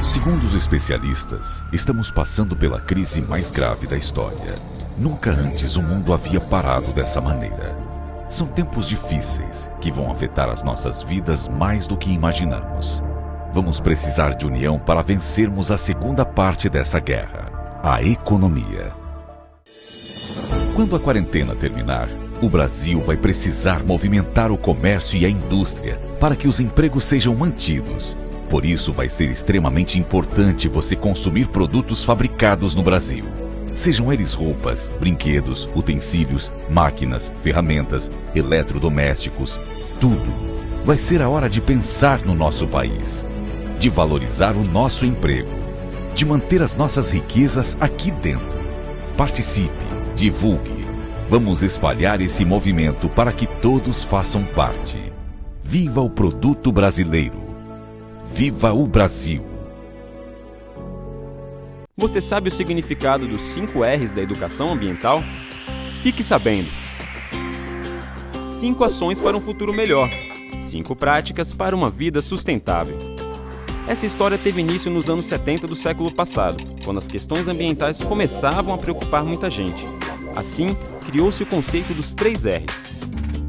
Segundo os especialistas, estamos passando pela crise mais grave da história. Nunca antes o mundo havia parado dessa maneira. São tempos difíceis que vão afetar as nossas vidas mais do que imaginamos. Vamos precisar de união para vencermos a segunda parte dessa guerra, a economia. Quando a quarentena terminar, o Brasil vai precisar movimentar o comércio e a indústria para que os empregos sejam mantidos. Por isso, vai ser extremamente importante você consumir produtos fabricados no Brasil. Sejam eles roupas, brinquedos, utensílios, máquinas, ferramentas, eletrodomésticos, tudo. Vai ser a hora de pensar no nosso país, de valorizar o nosso emprego, de manter as nossas riquezas aqui dentro. Participe, divulgue. Vamos espalhar esse movimento para que todos façam parte. Viva o produto brasileiro! Viva o Brasil! Você sabe o significado dos 5 R's da educação ambiental? Fique sabendo! 5 ações para um futuro melhor. 5 práticas para uma vida sustentável. Essa história teve início nos anos 70 do século passado, quando as questões ambientais começavam a preocupar muita gente. Assim, criou-se o conceito dos 3 R's.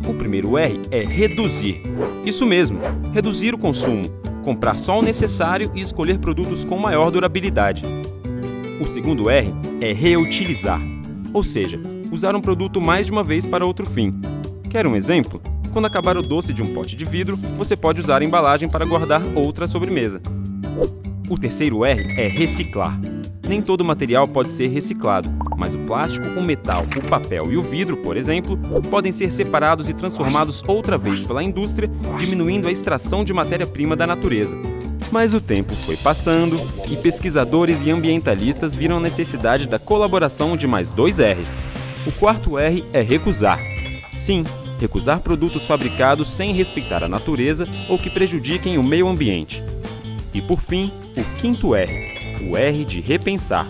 O primeiro R é reduzir. Isso mesmo, reduzir o consumo. Comprar só o necessário e escolher produtos com maior durabilidade. O segundo R é reutilizar, ou seja, usar um produto mais de uma vez para outro fim. Quer um exemplo? Quando acabar o doce de um pote de vidro, você pode usar a embalagem para guardar outra sobremesa. O terceiro R é reciclar. Nem todo material pode ser reciclado, mas o plástico, o metal, o papel e o vidro, por exemplo, podem ser separados e transformados outra vez pela indústria, diminuindo a extração de matéria-prima da natureza. Mas o tempo foi passando e pesquisadores e ambientalistas viram a necessidade da colaboração de mais 2 R's. O quarto R é recusar. Sim, recusar produtos fabricados sem respeitar a natureza ou que prejudiquem o meio ambiente. E por fim, o quinto R, o R de repensar.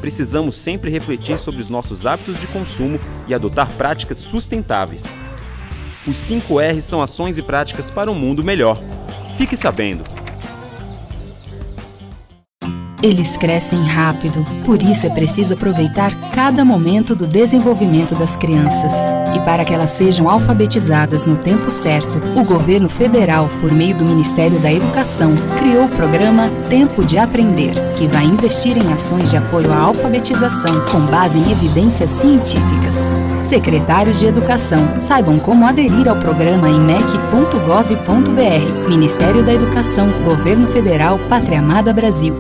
Precisamos sempre refletir sobre os nossos hábitos de consumo e adotar práticas sustentáveis. Os 5 R's são ações e práticas para um mundo melhor. Fique sabendo! Eles crescem rápido, por isso é preciso aproveitar cada momento do desenvolvimento das crianças. E para que elas sejam alfabetizadas no tempo certo, o governo federal, por meio do Ministério da Educação, criou o programa Tempo de Aprender, que vai investir em ações de apoio à alfabetização com base em evidências científicas. Secretários de Educação, saibam como aderir ao programa em mec.gov.br. Ministério da Educação, Governo Federal, Pátria Amada Brasil.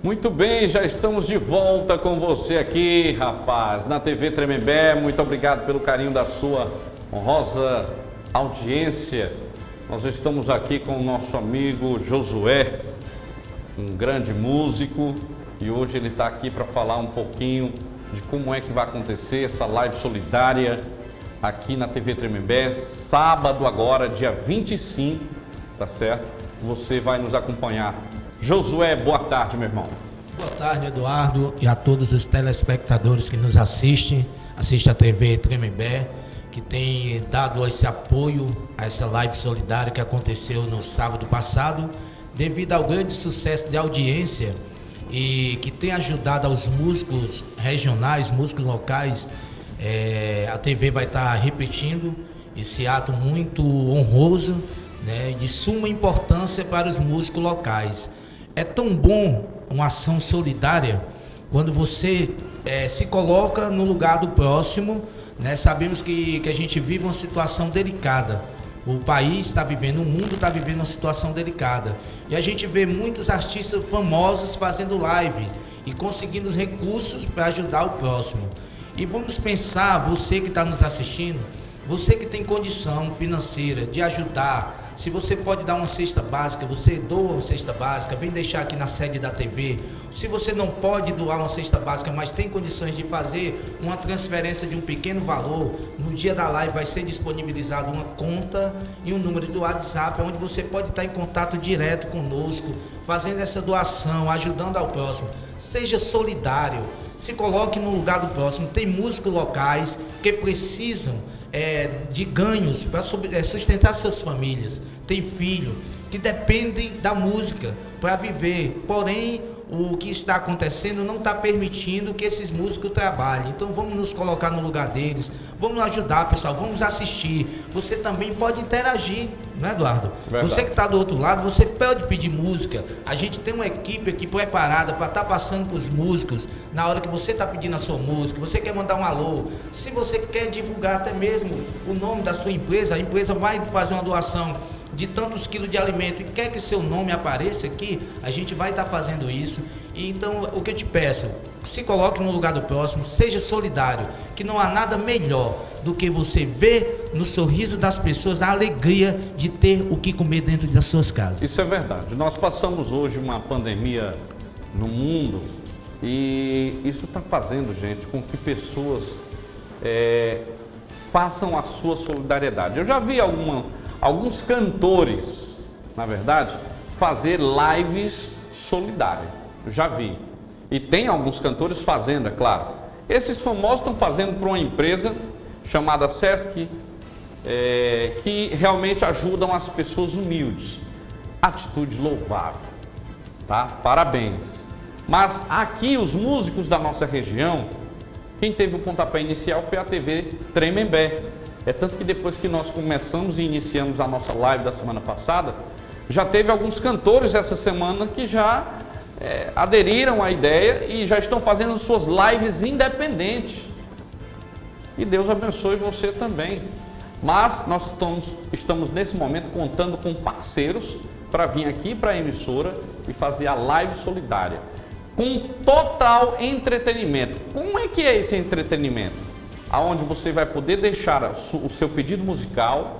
Muito bem, já estamos de volta com você aqui, rapaz, na TV Tremembé. Muito obrigado pelo carinho da sua honrosa audiência. Nós estamos aqui com o nosso amigo Josué, um grande músico, e hoje ele está aqui para falar um pouquinho de como é que vai acontecer essa live solidária aqui na TV Tremembé, sábado agora, dia 25, tá certo? Você vai nos acompanhar. Josué, boa tarde, meu irmão. Boa tarde, Eduardo, e a todos os telespectadores que nos assistem a TV Tremembé, que tem dado esse apoio a essa live solidária que aconteceu no sábado passado, devido ao grande sucesso de audiência e que tem ajudado aos músicos regionais, músicos locais. A TV vai estar repetindo esse ato muito honroso, né, de suma importância para os músicos locais. É tão bom uma ação solidária quando você se coloca no lugar do próximo, né? Sabemos que a gente vive uma situação delicada. O país está vivendo, o mundo está vivendo uma situação delicada. E a gente vê muitos artistas famosos fazendo live e conseguindo os recursos para ajudar o próximo. E vamos pensar, você que está nos assistindo, você que tem condição financeira de ajudar, se você pode dar uma cesta básica, você doa uma cesta básica, vem deixar aqui na sede da TV. Se você não pode doar uma cesta básica, mas tem condições de fazer uma transferência de um pequeno valor, no dia da live vai ser disponibilizado uma conta e um número do WhatsApp, onde você pode estar em contato direto conosco, fazendo essa doação, ajudando ao próximo. Seja solidário, se coloque no lugar do próximo. Tem músicos locais que precisam de ganhos para sustentar suas famílias. Tem filho que dependem da música para viver, porém o que está acontecendo não está permitindo que esses músicos trabalhem. Então vamos nos colocar no lugar deles, vamos ajudar, pessoal, vamos assistir. Você também pode interagir, não é, Eduardo? Verdade. Você que está do outro lado, você pode pedir música. A gente tem uma equipe aqui preparada para estar passando para os músicos na hora que você está pedindo a sua música, você quer mandar um alô, se você quer divulgar até mesmo o nome da sua empresa, a empresa vai fazer uma doação de tantos quilos de alimento e quer que seu nome apareça aqui, a gente vai estar fazendo isso. E então o que eu te peço, se coloque no lugar do próximo, seja solidário, que não há nada melhor do que você ver no sorriso das pessoas a alegria de ter o que comer dentro das suas casas. Isso é verdade. Nós passamos hoje uma pandemia no mundo e isso está fazendo, gente, com que pessoas façam a sua solidariedade. Eu já vi alguns cantores, na verdade, fazer lives solidárias. Já vi. E tem alguns cantores fazendo, é claro. Esses famosos estão fazendo para uma empresa chamada Sesc, que realmente ajudam as pessoas humildes. Atitude louvável, tá? Parabéns. Mas aqui os músicos da nossa região, quem teve o pontapé inicial foi a TV Tremembé. É tanto que depois que nós começamos e iniciamos a nossa live da semana passada, já teve alguns cantores essa semana que já aderiram à ideia e já estão fazendo suas lives independentes. E Deus abençoe você também. Mas nós estamos nesse momento contando com parceiros para vir aqui para a emissora e fazer a live solidária, com total entretenimento. Como é que é esse entretenimento? Aonde você vai poder deixar o seu pedido musical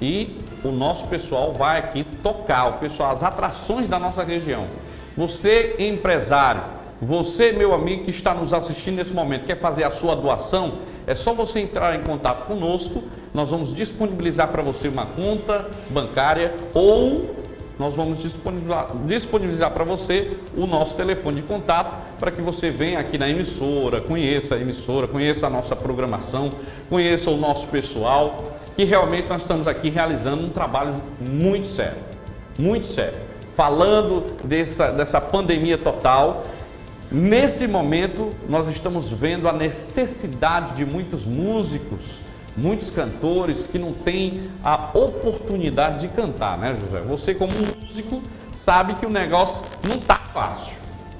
e o nosso pessoal vai aqui tocar, as atrações da nossa região. Você, empresário, você, meu amigo que está nos assistindo nesse momento, quer fazer a sua doação, é só você entrar em contato conosco, nós vamos disponibilizar para você uma conta bancária ou nós vamos disponibilizar para você o nosso telefone de contato para que você venha aqui na emissora, conheça a nossa programação, conheça o nosso pessoal, que realmente nós estamos aqui realizando um trabalho muito sério, falando dessa pandemia total. Nesse momento, nós estamos vendo a necessidade de muitos músicos, muitos cantores que não têm a oportunidade de cantar, né, José? Você como músico sabe que o negócio não está fácil.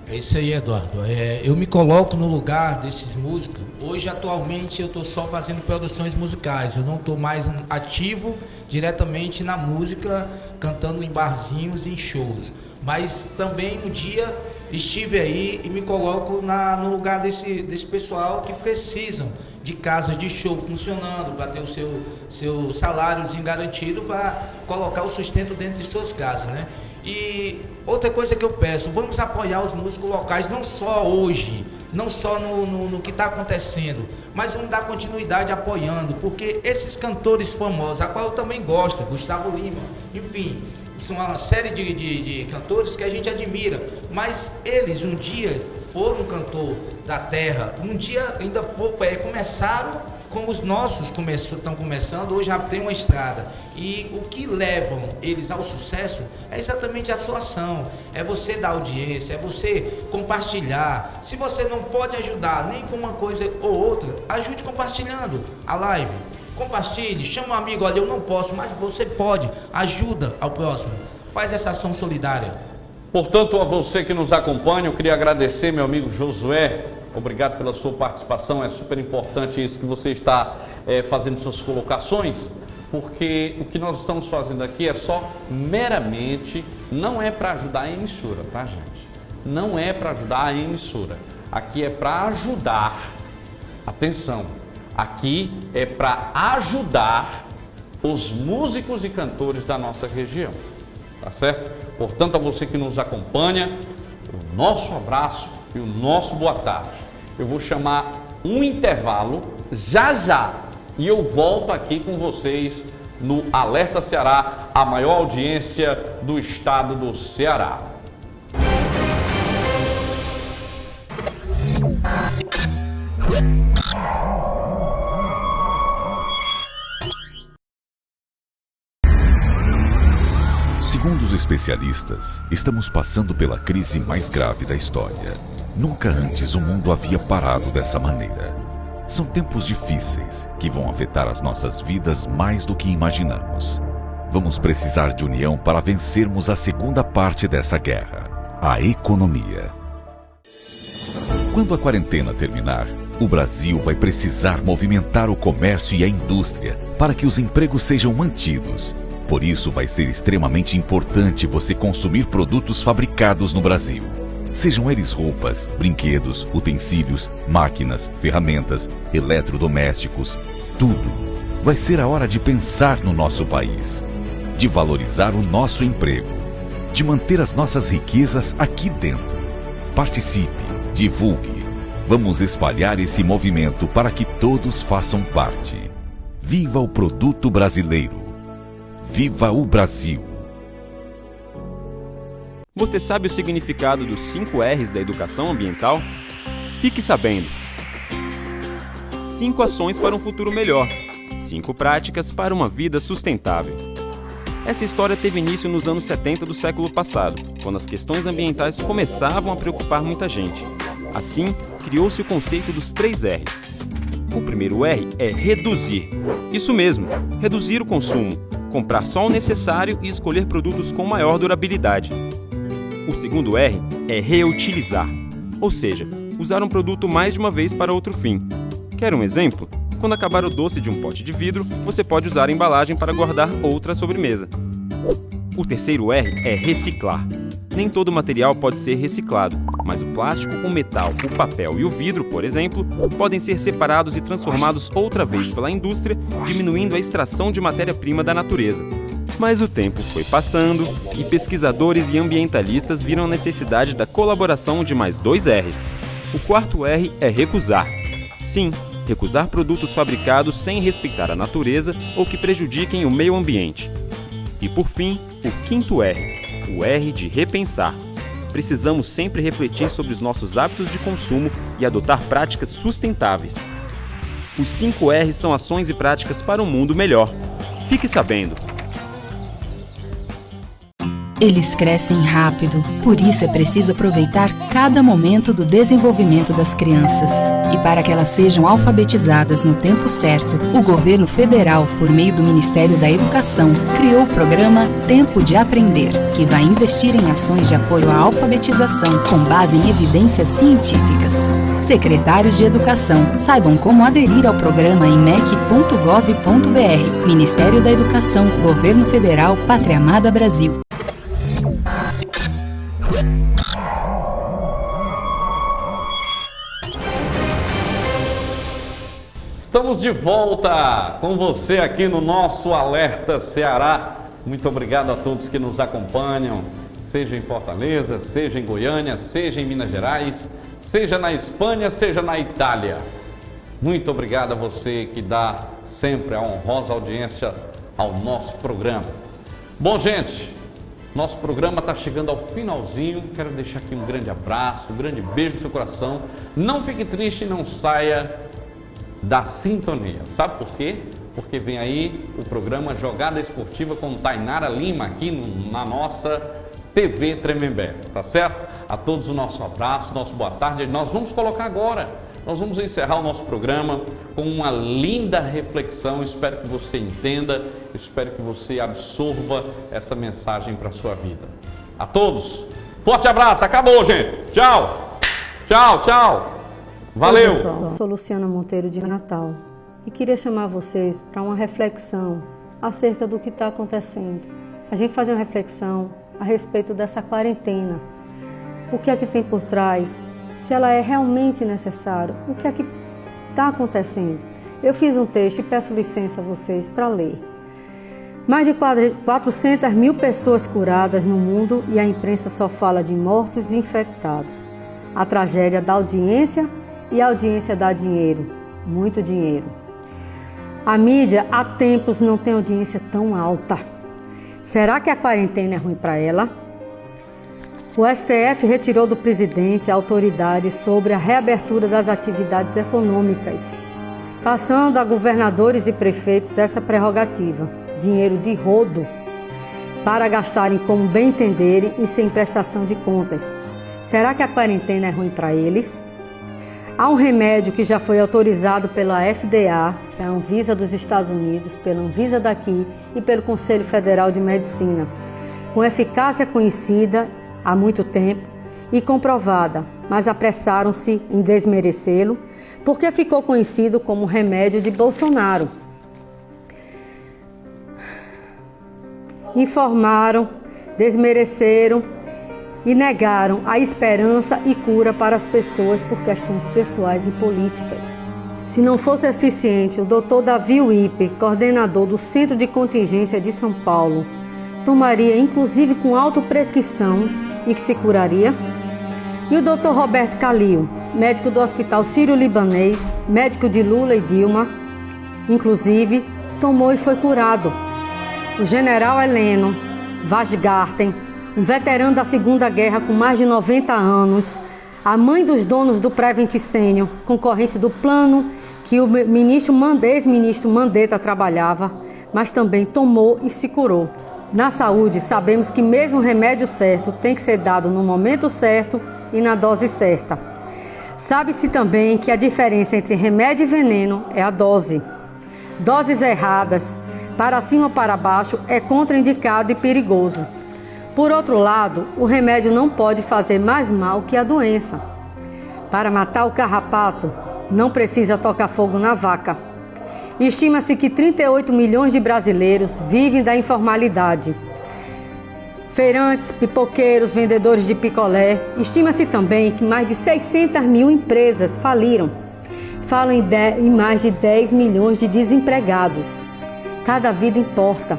É isso aí, Eduardo. Eu me coloco no lugar desses músicos. Hoje, atualmente, eu estou só fazendo produções musicais. Eu não estou mais ativo diretamente na música, cantando em barzinhos e em shows. Mas também um dia estive aí e me coloco no lugar desse pessoal que precisam de casas de show funcionando, para ter o seu saláriozinho garantido, para colocar o sustento dentro de suas casas, né? E outra coisa que eu peço, vamos apoiar os músicos locais, não só hoje, não só no que está acontecendo, mas vamos dar continuidade apoiando, porque esses cantores famosos, a qual eu também gosto, Gustavo Lima, enfim, são uma série de cantores que a gente admira, mas eles um dia foram um cantor da terra, um dia ainda começaram como os nossos estão começando, hoje já tem uma estrada. E o que levam eles ao sucesso é exatamente a sua ação, é você dar audiência, é você compartilhar. Se você não pode ajudar nem com uma coisa ou outra, ajude compartilhando a live. Compartilhe, chama um amigo, olha, eu não posso, mas você pode, ajuda ao próximo, faz essa ação solidária. Portanto, a você que nos acompanha, eu queria agradecer, meu amigo Josué, obrigado pela sua participação, é super importante isso que você está fazendo suas colocações, porque o que nós estamos fazendo aqui é só meramente, não é para ajudar a emissora, tá, gente? Não é para ajudar a emissora, aqui é para ajudar, atenção, aqui é para ajudar os músicos e cantores da nossa região, tá certo? Portanto, a você que nos acompanha, o nosso abraço e o nosso boa tarde. Eu vou chamar um intervalo já e eu volto aqui com vocês no Alerta Ceará, a maior audiência do estado do Ceará. Segundo os especialistas, estamos passando pela crise mais grave da história. Nunca antes o mundo havia parado dessa maneira. São tempos difíceis que vão afetar as nossas vidas mais do que imaginamos. Vamos precisar de união para vencermos a segunda parte dessa guerra, a economia. Quando a quarentena terminar, o Brasil vai precisar movimentar o comércio e a indústria para que os empregos sejam mantidos. Por isso vai ser extremamente importante você consumir produtos fabricados no Brasil. Sejam eles roupas, brinquedos, utensílios, máquinas, ferramentas, eletrodomésticos, tudo. Vai ser a hora de pensar no nosso país, de valorizar o nosso emprego, de manter as nossas riquezas aqui dentro. Participe, divulgue. Vamos espalhar esse movimento para que todos façam parte. Viva o produto brasileiro! Viva o Brasil! Você sabe o significado dos 5 R's da educação ambiental? Fique sabendo! 5 ações para um futuro melhor. 5 práticas para uma vida sustentável. Essa história teve início nos anos 70 do século passado, quando as questões ambientais começavam a preocupar muita gente. Assim, criou-se o conceito dos 3 R's. O primeiro R é reduzir. Isso mesmo, reduzir o consumo, comprar só o necessário e escolher produtos com maior durabilidade. O segundo R é reutilizar, ou seja, usar um produto mais de uma vez para outro fim. Quer um exemplo? Quando acabar o doce de um pote de vidro, você pode usar a embalagem para guardar outra sobremesa. O terceiro R é reciclar. Nem todo material pode ser reciclado, mas o plástico, o metal, o papel e o vidro, por exemplo, podem ser separados e transformados outra vez pela indústria, diminuindo a extração de matéria-prima da natureza. Mas o tempo foi passando e pesquisadores e ambientalistas viram a necessidade da colaboração de mais 2 R's. O quarto R é recusar. Sim, recusar produtos fabricados sem respeitar a natureza ou que prejudiquem o meio ambiente. E por fim, o quinto R, o R de repensar. Precisamos sempre refletir sobre os nossos hábitos de consumo e adotar práticas sustentáveis. Os 5 R's são ações e práticas para um mundo melhor. Fique sabendo! Eles crescem rápido, por isso é preciso aproveitar cada momento do desenvolvimento das crianças. E para que elas sejam alfabetizadas no tempo certo, o governo federal, por meio do Ministério da Educação, criou o programa Tempo de Aprender, que vai investir em ações de apoio à alfabetização com base em evidências científicas. Secretários de Educação, saibam como aderir ao programa em mec.gov.br. Ministério da Educação, Governo Federal, Pátria Amada Brasil. Estamos de volta com você aqui no nosso Alerta Ceará. Muito obrigado a todos que nos acompanham, seja em Fortaleza, seja em Goiânia, seja em Minas Gerais, seja na Espanha, seja na Itália. Muito obrigado a você que dá sempre a honrosa audiência ao nosso programa. Bom, gente, nosso programa está chegando ao finalzinho. Quero deixar aqui um grande abraço, um grande beijo no seu coração. Não fique triste e não saia da sintonia. Sabe por quê? Porque vem aí o programa Jogada Esportiva com Tainara Lima aqui na nossa TV Tremembé, tá certo? A todos o nosso abraço, nosso boa tarde. Nós vamos colocar agora Nós vamos encerrar o nosso programa com uma linda reflexão. Espero que você entenda, espero que você absorva essa mensagem para a sua vida. A todos, forte abraço, acabou, gente. Tchau, tchau, tchau. Valeu. Oi, pessoal. Sou Luciana Monteiro de Natal e queria chamar vocês para uma reflexão acerca do que está acontecendo. A gente fazer uma reflexão a respeito dessa quarentena. O que é que tem por trás? Se ela é realmente necessária, o que é que está acontecendo? Eu fiz um texto e peço licença a vocês para ler. Mais de 400 mil pessoas curadas no mundo e a imprensa só fala de mortos e infectados. A tragédia da audiência e a audiência dá dinheiro, muito dinheiro. A mídia há tempos não tem audiência tão alta. Será que a quarentena é ruim para ela? O STF retirou do presidente a autoridade sobre a reabertura das atividades econômicas, passando a governadores e prefeitos essa prerrogativa, dinheiro de rodo, para gastarem como bem entenderem e sem prestação de contas. Será que a quarentena é ruim para eles? Há um remédio que já foi autorizado pela FDA, que é a Anvisa dos Estados Unidos, pela Anvisa daqui e pelo Conselho Federal de Medicina, com eficácia conhecida há muito tempo e comprovada, mas apressaram-se em desmerecê-lo porque ficou conhecido como remédio de Bolsonaro. Informaram, desmereceram e negaram a esperança e cura para as pessoas por questões pessoais e políticas. Se não fosse eficiente, o Dr. Davi Wipper, coordenador do Centro de Contingência de São Paulo, tomaria inclusive com autoprescrição e que se curaria. E o Dr. Roberto Calil, médico do Hospital Sírio-Libanês, médico de Lula e Dilma, inclusive, tomou e foi curado. O general Heleno Vasgarten, um veterano da Segunda Guerra com mais de 90 anos, a mãe dos donos do Preventicênio, concorrente do plano que o ex-ministro Mandetta trabalhava, mas também tomou e se curou. Na saúde, sabemos que mesmo o remédio certo tem que ser dado no momento certo e na dose certa. Sabe-se também que a diferença entre remédio e veneno é a dose. Doses erradas, para cima ou para baixo, é contraindicado e perigoso. Por outro lado, o remédio não pode fazer mais mal que a doença. Para matar o carrapato, não precisa tocar fogo na vaca. Estima-se que 38 milhões de brasileiros vivem da informalidade. Feirantes, pipoqueiros, vendedores de picolé. Estima-se também que mais de 600 mil empresas faliram. Falam em mais de 10 milhões de desempregados. Cada vida importa.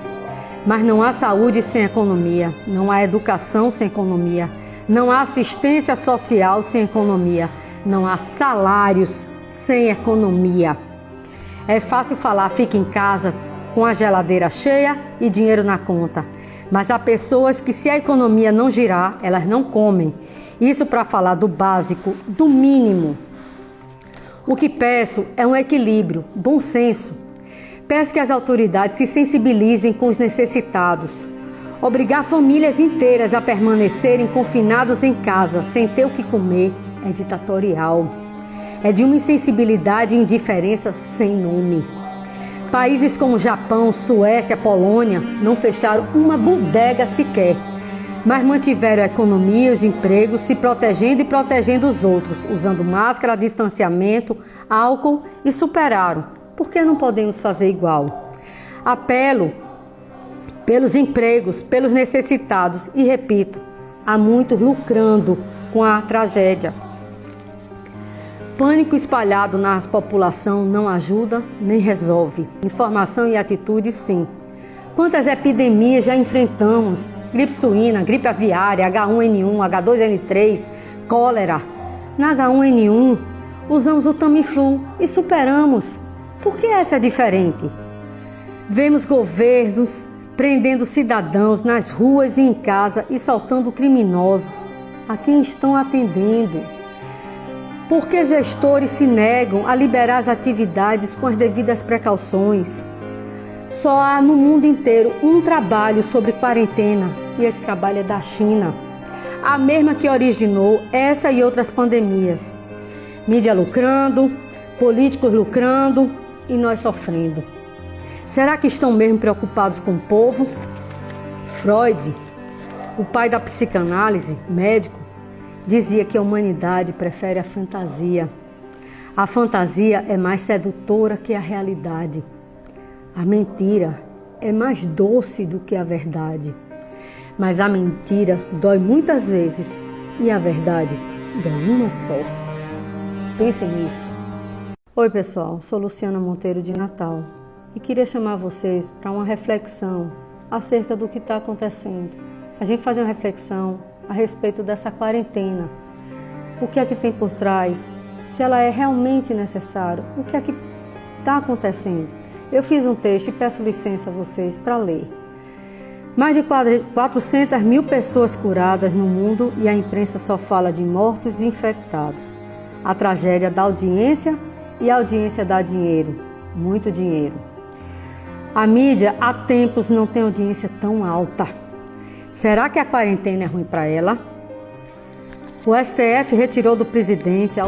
Mas não há saúde sem economia, não há educação sem economia, não há assistência social sem economia, não há salários sem economia. É fácil falar, fica em casa com a geladeira cheia e dinheiro na conta. Mas há pessoas que, se a economia não girar, elas não comem. Isso para falar do básico, do mínimo. O que peço é um equilíbrio, bom senso. Peço que as autoridades se sensibilizem com os necessitados. Obrigar famílias inteiras a permanecerem confinados em casa sem ter o que comer é ditatorial. É de uma insensibilidade e indiferença sem nome. Países como Japão, Suécia, Polônia não fecharam uma bodega sequer, mas mantiveram a economia e os empregos, se protegendo e protegendo os outros, usando máscara, distanciamento, álcool e superaram. Por que não podemos fazer igual? Apelo pelos empregos, pelos necessitados e, repito, há muitos lucrando com a tragédia. Pânico espalhado na população não ajuda nem resolve. Informação e atitude, sim. Quantas epidemias já enfrentamos? Gripe suína, gripe aviária, H1N1, H2N3, cólera. Na H1N1, usamos o Tamiflu e superamos. Por que essa é diferente? Vemos governos prendendo cidadãos nas ruas e em casa e soltando criminosos a quem estão atendendo. Por que gestores se negam a liberar as atividades com as devidas precauções? Só há no mundo inteiro um trabalho sobre quarentena e esse trabalho é da China, a mesma que originou essa e outras pandemias. Mídia lucrando, políticos lucrando e nós sofrendo. Será que estão mesmo preocupados com o povo? Freud, o pai da psicanálise, médico, dizia que a humanidade prefere a fantasia. A fantasia é mais sedutora que a realidade. A mentira é mais doce do que a verdade. Mas a mentira dói muitas vezes e a verdade dói uma só. Pensem nisso. Oi pessoal, sou Luciana Monteiro de Natal e queria chamar vocês para uma reflexão acerca do que está acontecendo. A gente fazer uma reflexão a respeito dessa quarentena. O que é que tem por trás? Se ela é realmente necessária? O que é que está acontecendo? Eu fiz um texto e peço licença a vocês para ler. Mais de 400 mil pessoas curadas no mundo e a imprensa só fala de mortos e infectados. A tragédia da audiência e a audiência dá dinheiro, muito dinheiro. A mídia há tempos não tem audiência tão alta. Será que a quarentena é ruim para ela? O STF retirou do presidente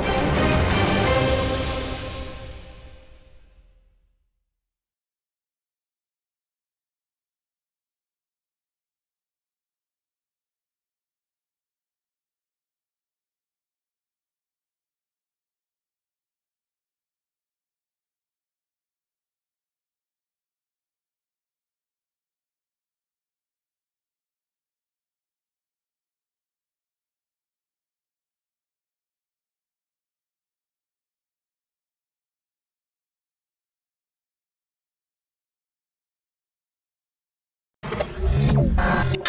Ah.